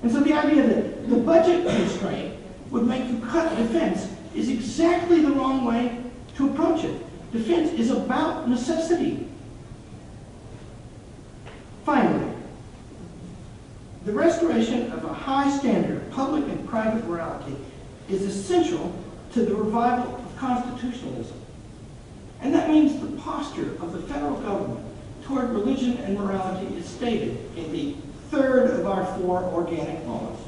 And so the idea that the budget constraint would make you cut defense is exactly the wrong way to approach it. Defense is about necessity. Finally, the restoration of a high standard of public and private morality is essential to the revival of constitutionalism. And that means the posture of the federal government toward religion and morality is stated in the third of our 4 organic laws.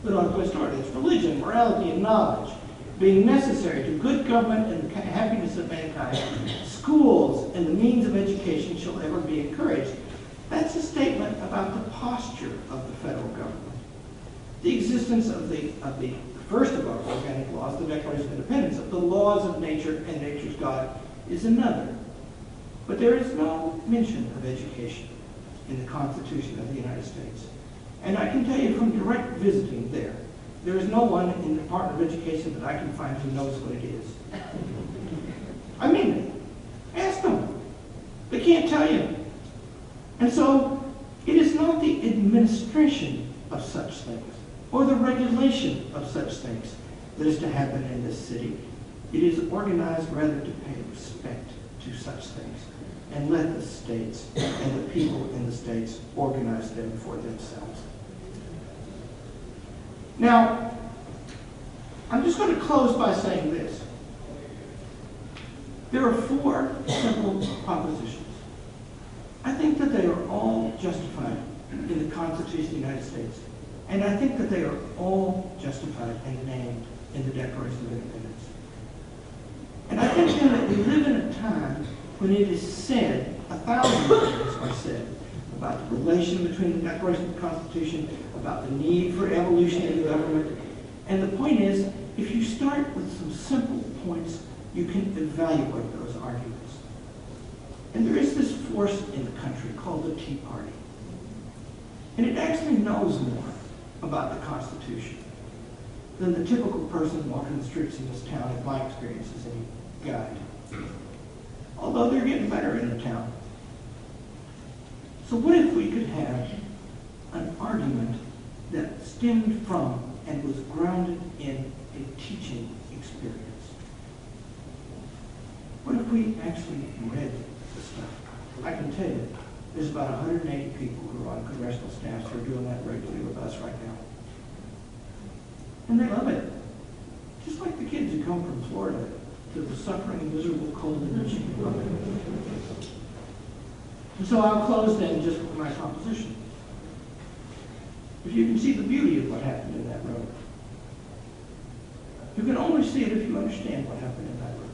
But on quest order, it's religion, morality, and knowledge being necessary to good government and the happiness of mankind. Schools and the means of education shall ever be encouraged. That's a statement about the posture of the federal government. The existence of the first of our organic laws, the Declaration of Independence, of the laws of nature and nature's God, is another. But there is no mention of education in the Constitution of the United States. And I can tell you from direct visiting there is no one in the Department of Education that I can find who knows what it is. I mean it. Ask them. They can't tell you. And so it is not the administration of such things or the regulation of such things that is to happen in this city. It is organized rather to pay respect to such things and let the states and the people in the states organize them for themselves. Now, I'm just going to close by saying this. There are 4 simple propositions. I think that they are all justified in the Constitution of the United States. And I think that they are all justified and named in the Declaration of Independence. And I think then that we live in a time when it is said, 1,000 things are said, about the relation between the Declaration of the Constitution, about the need for evolution in government. And the point is, if you start with some simple points, you can evaluate those arguments. And there is this force in the country called the Tea Party. And it actually knows more about the Constitution than the typical person walking the streets in this town, in my experience as any guide. Although they're getting better in the town. So what if we could have an argument that stemmed from and was grounded in a teaching experience? What if we actually read the stuff? I can tell you, there's about 180 people who are on congressional staffs who are doing that regularly with us right now. And they love it. Just like the kids who come from Florida to the suffering and miserable cold in Michigan love it. And so I'll close then just with my proposition. If you can see the beauty of what happened in that room, you can only see it if you understand what happened in that room.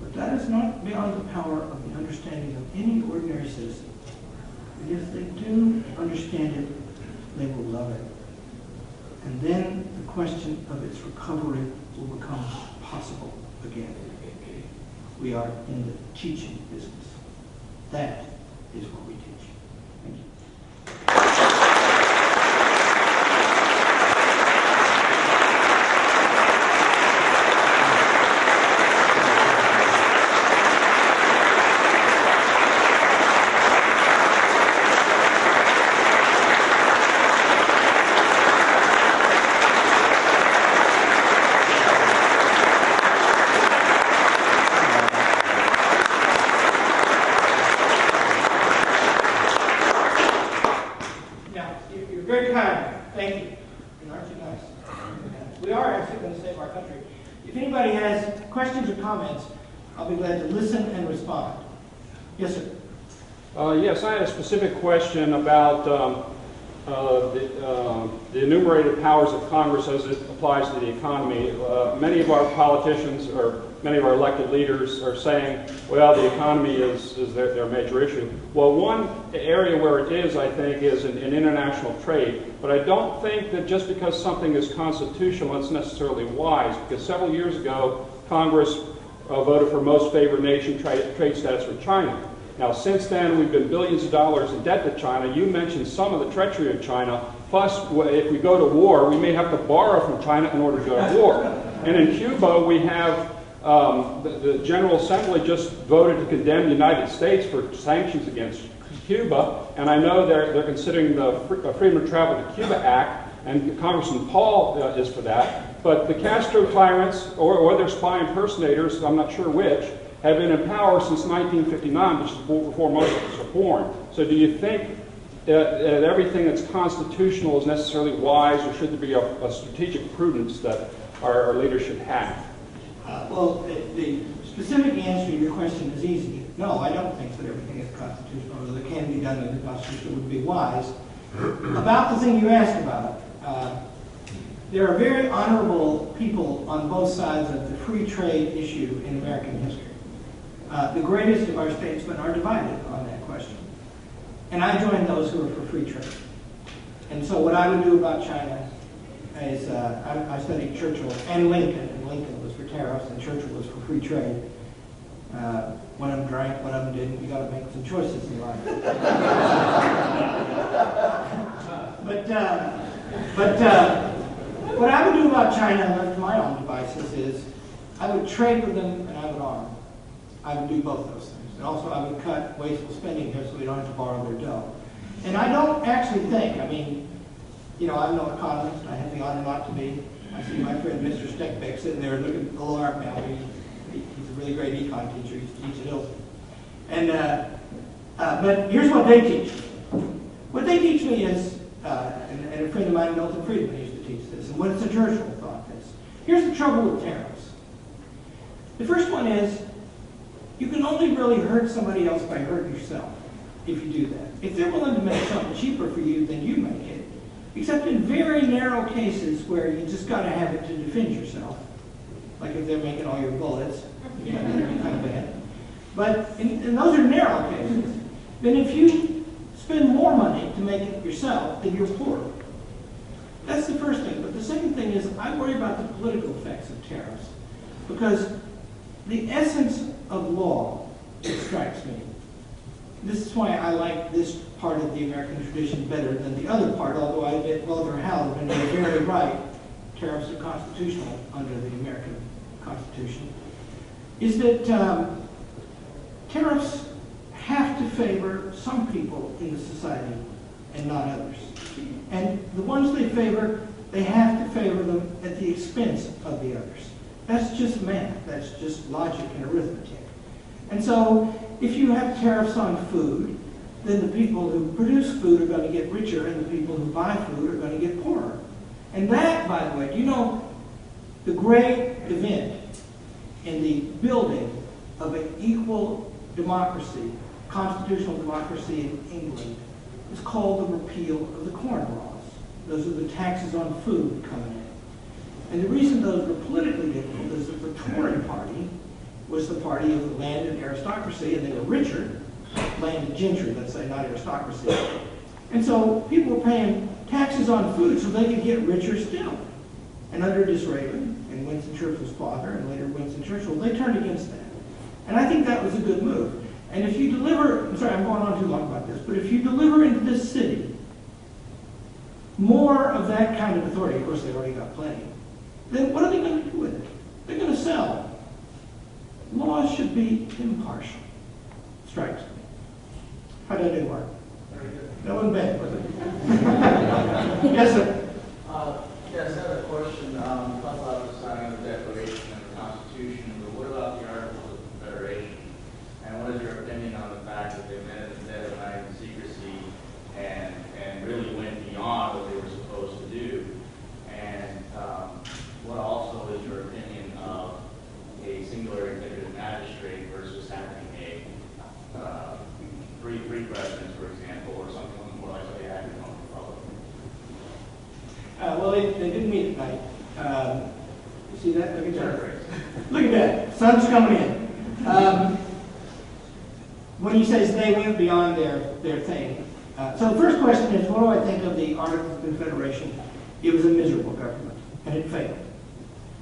But that is not beyond the power of the understanding of any ordinary citizen. And if they do understand it, they will love it. And then the question of its recovery will become possible again. We are in the teaching business. That is what we teach. Thank you. actually going to save our country. If anybody has questions or comments, I'll be glad to listen and respond. Yes, sir. Yes, I had a specific question about the enumerated powers of Congress as it applies to the economy. Many of our politicians or many of our elected leaders are saying, well, the economy is their major issue. Well, one area where it is, I think, is in international trade. But I don't think that just because something is constitutional, it's necessarily wise. Because several years ago, Congress voted for most favored nation trade status for China. Now, since then, we've been billions of dollars in debt to China. You mentioned some of the treachery of China. Plus, if we go to war, we may have to borrow from China in order to go to war. And in Cuba, we have the General Assembly just voted to condemn the United States for sanctions against Cuba. And I know they're considering the Freedom of Travel to Cuba Act, and Congressman Paul is for that. But the Castro tyrants, or their spy impersonators, I'm not sure which, have been in power since 1959, which is before most of us are born. So do you think that everything that's constitutional is necessarily wise, or should there be a strategic prudence that our leaders should have? Well, the specific answer to your question is easy. No, I don't think that everything is constitutional, or that can be done in the Constitution would be wise. About the thing you asked about, there are very honorable people on both sides of the free trade issue in American history. The greatest of our statesmen are divided on that question. And I join those who are for free trade. And so what I would do about China is, I studied Churchill and Lincoln, and Lincoln was for tariffs and Churchill was for free trade. One of them drank, one of them didn't. You got to make some choices in life. but what I would do about China, left to my own devices, is I would trade with them and I would arm. I would do both those things. And also I would cut wasteful spending here so we don't have to borrow their dough. And I don't actually think, I'm no economist, I have the honor not to be. I see my friend Mr. Steckbeck sitting there looking alarmed now. He's a really great econ teacher. He teaches at Hillsdale. But here's what they teach. What they teach me is, and a friend of mine, Milton Friedman, used to teach this, and Winston Churchill thought this. Here's the trouble with tariffs. The first one is, you can only really hurt somebody else by hurting yourself if you do that. If they're willing to make something cheaper for you than you make it, except in very narrow cases where you just got to have it to defend yourself, like if they're making all your bullets, that'd be kind of bad. But and those are narrow cases. Then if you spend more money to make it yourself, then you're poorer. That's the first thing. But the second thing is I worry about the political effects of tariffs, because the essence of law, it strikes me. This is why I like this part of the American tradition better than the other part, although I admit Walter Howell has been very right. Tariffs are constitutional under the American Constitution. Is that tariffs have to favor some people in the society and not others. And the ones they favor, they have to favor them at the expense of the others. That's just math. That's just logic and arithmetic. And so if you have tariffs on food, then the people who produce food are going to get richer and the people who buy food are going to get poorer. And that, by the way, you know, the great event in the building of an equal democracy, constitutional democracy in England, is called the Repeal of the Corn Laws. Those are the taxes on food coming in. And the reason those were politically difficult is that the Tory party was the party of the landed aristocracy, and they were richer, landed gentry, let's say, not aristocracy. And so people were paying taxes on food so they could get richer still. And under Disraeli and Winston Churchill's father, and later Winston Churchill, they turned against that. And I think that was a good move. And if you deliver, I'm sorry, I'm going on too long about this, but if you deliver into this city more of that kind of authority, of course they've already got plenty, then what are they going to do with it? They're going to sell. Laws should be impartial. Strikes me. How did I do, Mark? Very good. That wasn't bad, was it? Yes, sir. Yes, I have a question. You talked about the signing of the Declaration and the Constitution, but what about the Articles of Confederation? And what is your opinion on the fact that they met instead of night in secrecy and really went beyond what they were supposed to do? And what See that? Look at that. Look at that. Sun's coming in. When he says they went beyond their thing. So the first question is, what do I think of the Articles of Confederation? It was a miserable government, and it failed.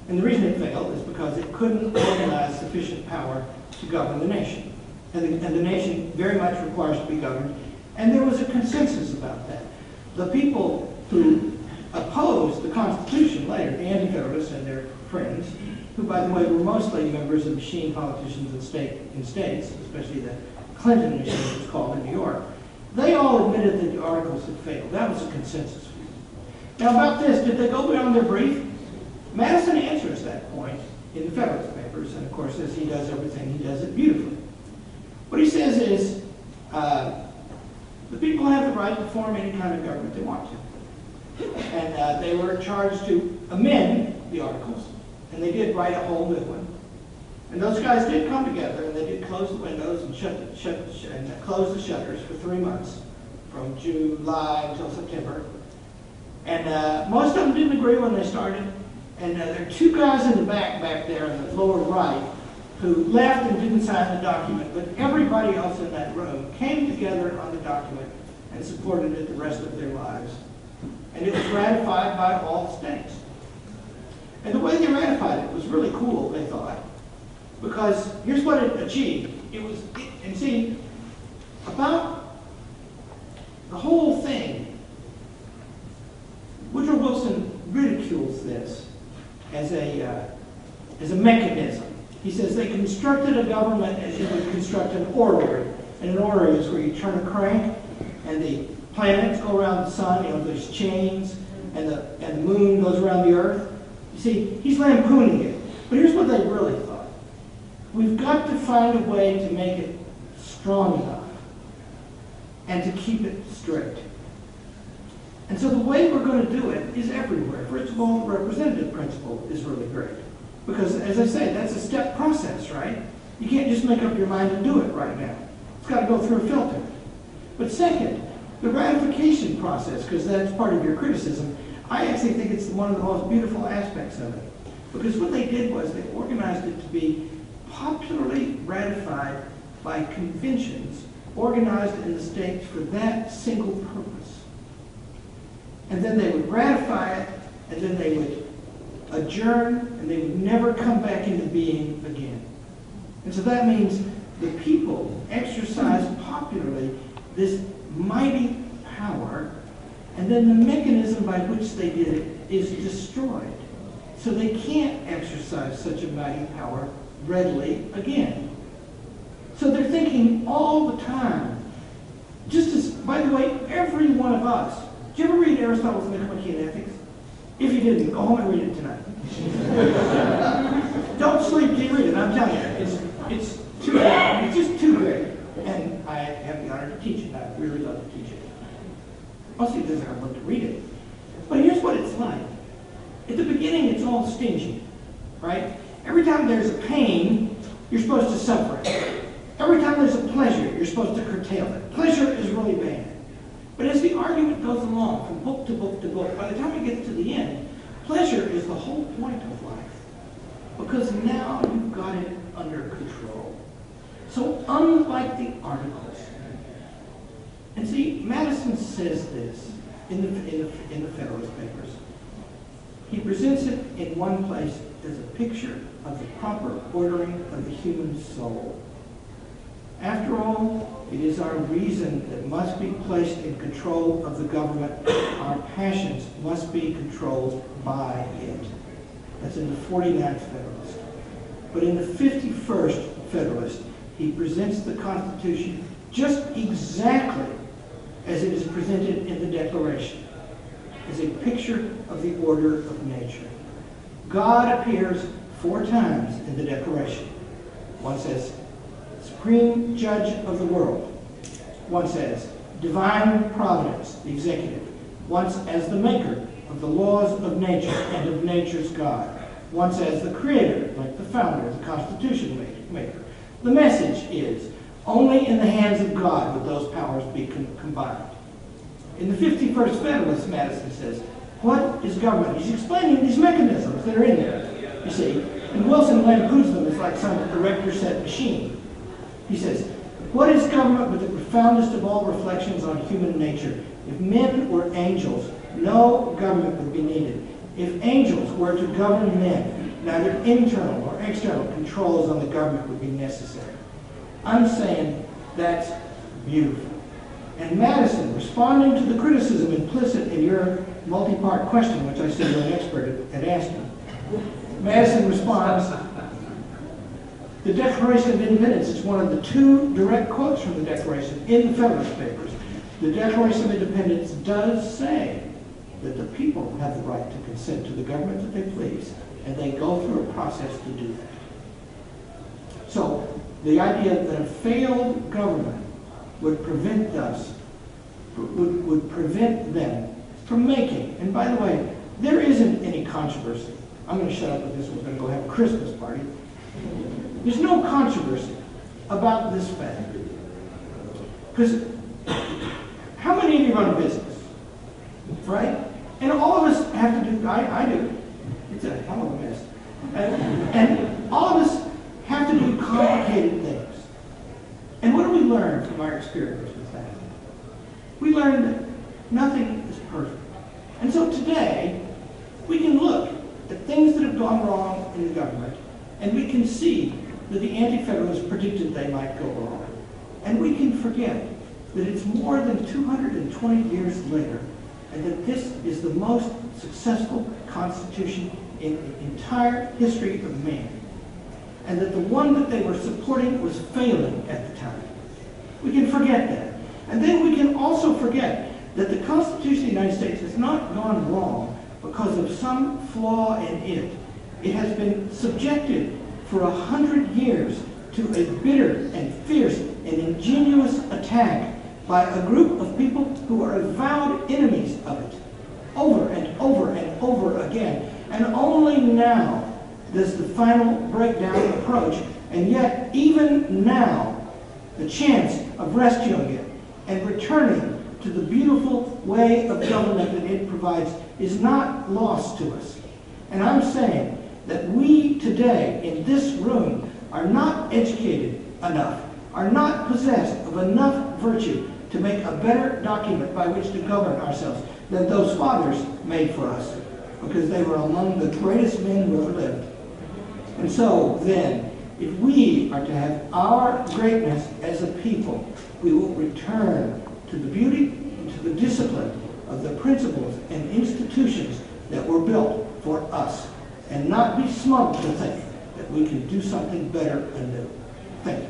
And the reason it failed is because it couldn't organize sufficient power to govern the nation. And the nation very much requires to be governed. And there was a consensus about that. The people who opposed the Constitution later, the Anti-Federalists and their friends, who, by the way, were mostly members of machine politicians in states, especially the Clinton machine, it was called in New York, they all admitted that the Articles had failed. That was a consensus view. Now, about this, did they go beyond their brief? Madison answers that point in the Federalist Papers, and of course, as he does everything, he does it beautifully. What he says is, the people have the right to form any kind of government they want to. And they were charged to amend the Articles, and they did write a whole new one. And those guys did come together, and they did close the windows and close the shutters for 3 months, from July until September. And most of them didn't agree when they started. And there are 2 guys in the back there in the lower right who left and didn't sign the document, but everybody else in that room came together on the document and supported it the rest of their lives. And it was ratified by all the states. And the way they ratified it was really cool, they thought, because here's what it achieved. And see, about the whole thing, Woodrow Wilson ridicules this as a mechanism. He says they constructed a government as you would construct an orrery. And an orrery is where you turn a crank and the planets go around the sun, there's chains, and the moon goes around the earth. You see, he's lampooning it. But here's what they really thought. We've got to find a way to make it strong enough and to keep it straight. And so the way we're going to do it is everywhere. First of all, the representative principle is really great. Because, as I say, that's a step process, right? You can't just make up your mind to do it right now. It's got to go through a filter. But second, the ratification process, because that's part of your criticism, I actually think it's one of the most beautiful aspects of it. Because what they did was they organized it to be popularly ratified by conventions organized in the states for that single purpose. And then they would ratify it, and then they would adjourn, and they would never come back into being again. And so that means the people exercise popularly this mighty power, and then the mechanism by which they did it is destroyed. So they can't exercise such a mighty power readily again. So they're thinking all the time, just as, by the way, every one of us, did you ever read Aristotle's Nicomachean Ethics? If you didn't, go home and read it tonight. Don't sleep till you read it, I'm telling you. It's too great. It's just too great. And I have the honor to teach it. I really love to teach it. Mostly because I love to read it. But here's what it's like. At the beginning, it's all stingy, right? Every time there's a pain, you're supposed to suffer it. Every time there's a pleasure, you're supposed to curtail it. Pleasure is really bad. But as the argument goes along, from book to book to book, by the time it gets to the end, pleasure is the whole point of life. Because now you've got it under control. So unlike the Articles, and see, Madison says this in the Federalist Papers. He presents it in one place as a picture of the proper ordering of the human soul. After all, it is our reason that must be placed in control of the government. Our passions must be controlled by it. That's in the 49th Federalist. But in the 51st Federalist, he presents the Constitution just exactly as it is presented in the Declaration, as a picture of the order of nature. God appears 4 times in the Declaration. One says, Supreme Judge of the world. One says, Divine Providence, the executive. Once as the maker of the laws of nature and of nature's God. One says the creator, like the founder, the Constitution maker. The message is, only in the hands of God would those powers be combined. In the 51st Federalist, Madison says, what is government? He's explaining these mechanisms that are in there. He Wilson lampoons them as like some erector-set machine. He says, "What is government but the profoundest of all reflections on human nature? If men were angels, no government would be needed. If angels were to govern men, neither internal or external controls on the government would be necessary." I'm saying that's beautiful. And Madison, responding to the criticism implicit in your multi-part question, which I said you're an expert at asking, Madison responds, "The Declaration of Independence is one of the two direct quotes from the Declaration in the Federalist Papers. The Declaration of Independence does say that the people have the right to consent to the government that they please, and they go through a process to do that." So the idea that a failed government would prevent us, would prevent them from making, and by the way, there isn't any controversy. I'm going to shut up with this, we're going to go have a Christmas party. There's no controversy about this fact. Because how many of you run a business? Right? And all of us have to do, I do. It's a hell of a mess. And all of us have to do complicated things. And what do we learn from our experience with that? We learn that nothing is perfect. And so today, we can look at things that have gone wrong in the government, and we can see that the Anti-Federalists predicted they might go wrong. And we can forget that it's more than 220 years later, and that this is the most successful Constitution in the entire history of man, and that the one that they were supporting was failing at the time. We can forget that. And then we can also forget that the Constitution of the United States has not gone wrong because of some flaw in it. It has been subjected for 100 years to a bitter and fierce and ingenious attack by a group of people who are avowed enemies of it, over and over and over again. And only now does the final breakdown approach, and yet even now, the chance of rescuing it and returning to the beautiful way of government that it provides is not lost to us. And I'm saying that we today in this room are not educated enough, are not possessed of enough virtue to make a better document by which to govern ourselves than those fathers made for us, because they were among the greatest men who ever lived. And so then, if we are to have our greatness as a people, we will return to the beauty and to the discipline of the principles and institutions that were built for us, and not be smug to think that we can do something better and new. Thank you.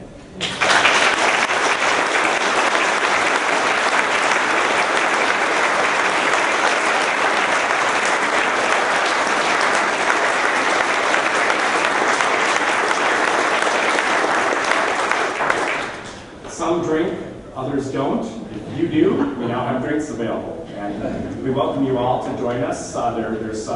Some drink, others don't. If you do, we now have drinks available. And we welcome you all to join us. There's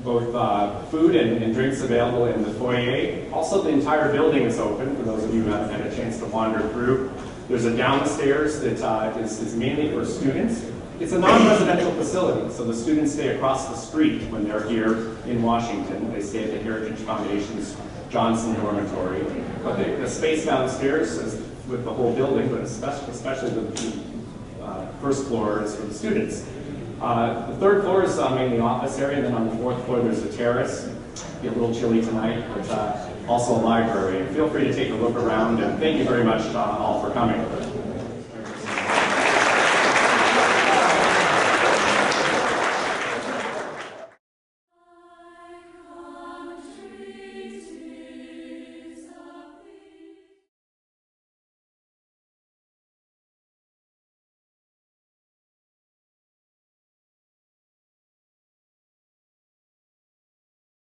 both food and drinks available in the foyer. Also, the entire building is open for those of you who haven't had a chance to wander through. There's a downstairs that is mainly for students. It's a non-residential facility, so the students stay across the street when they're here in Washington. They stay at the Heritage Foundation's Johnson Dormitory. But the space downstairs is with the whole building, but especially the first floor is for the students. The third floor is mainly office area, and then on the fourth floor there's a terrace. It'll be a little chilly tonight, but also a library. And feel free to take a look around, and thank you very much all for coming.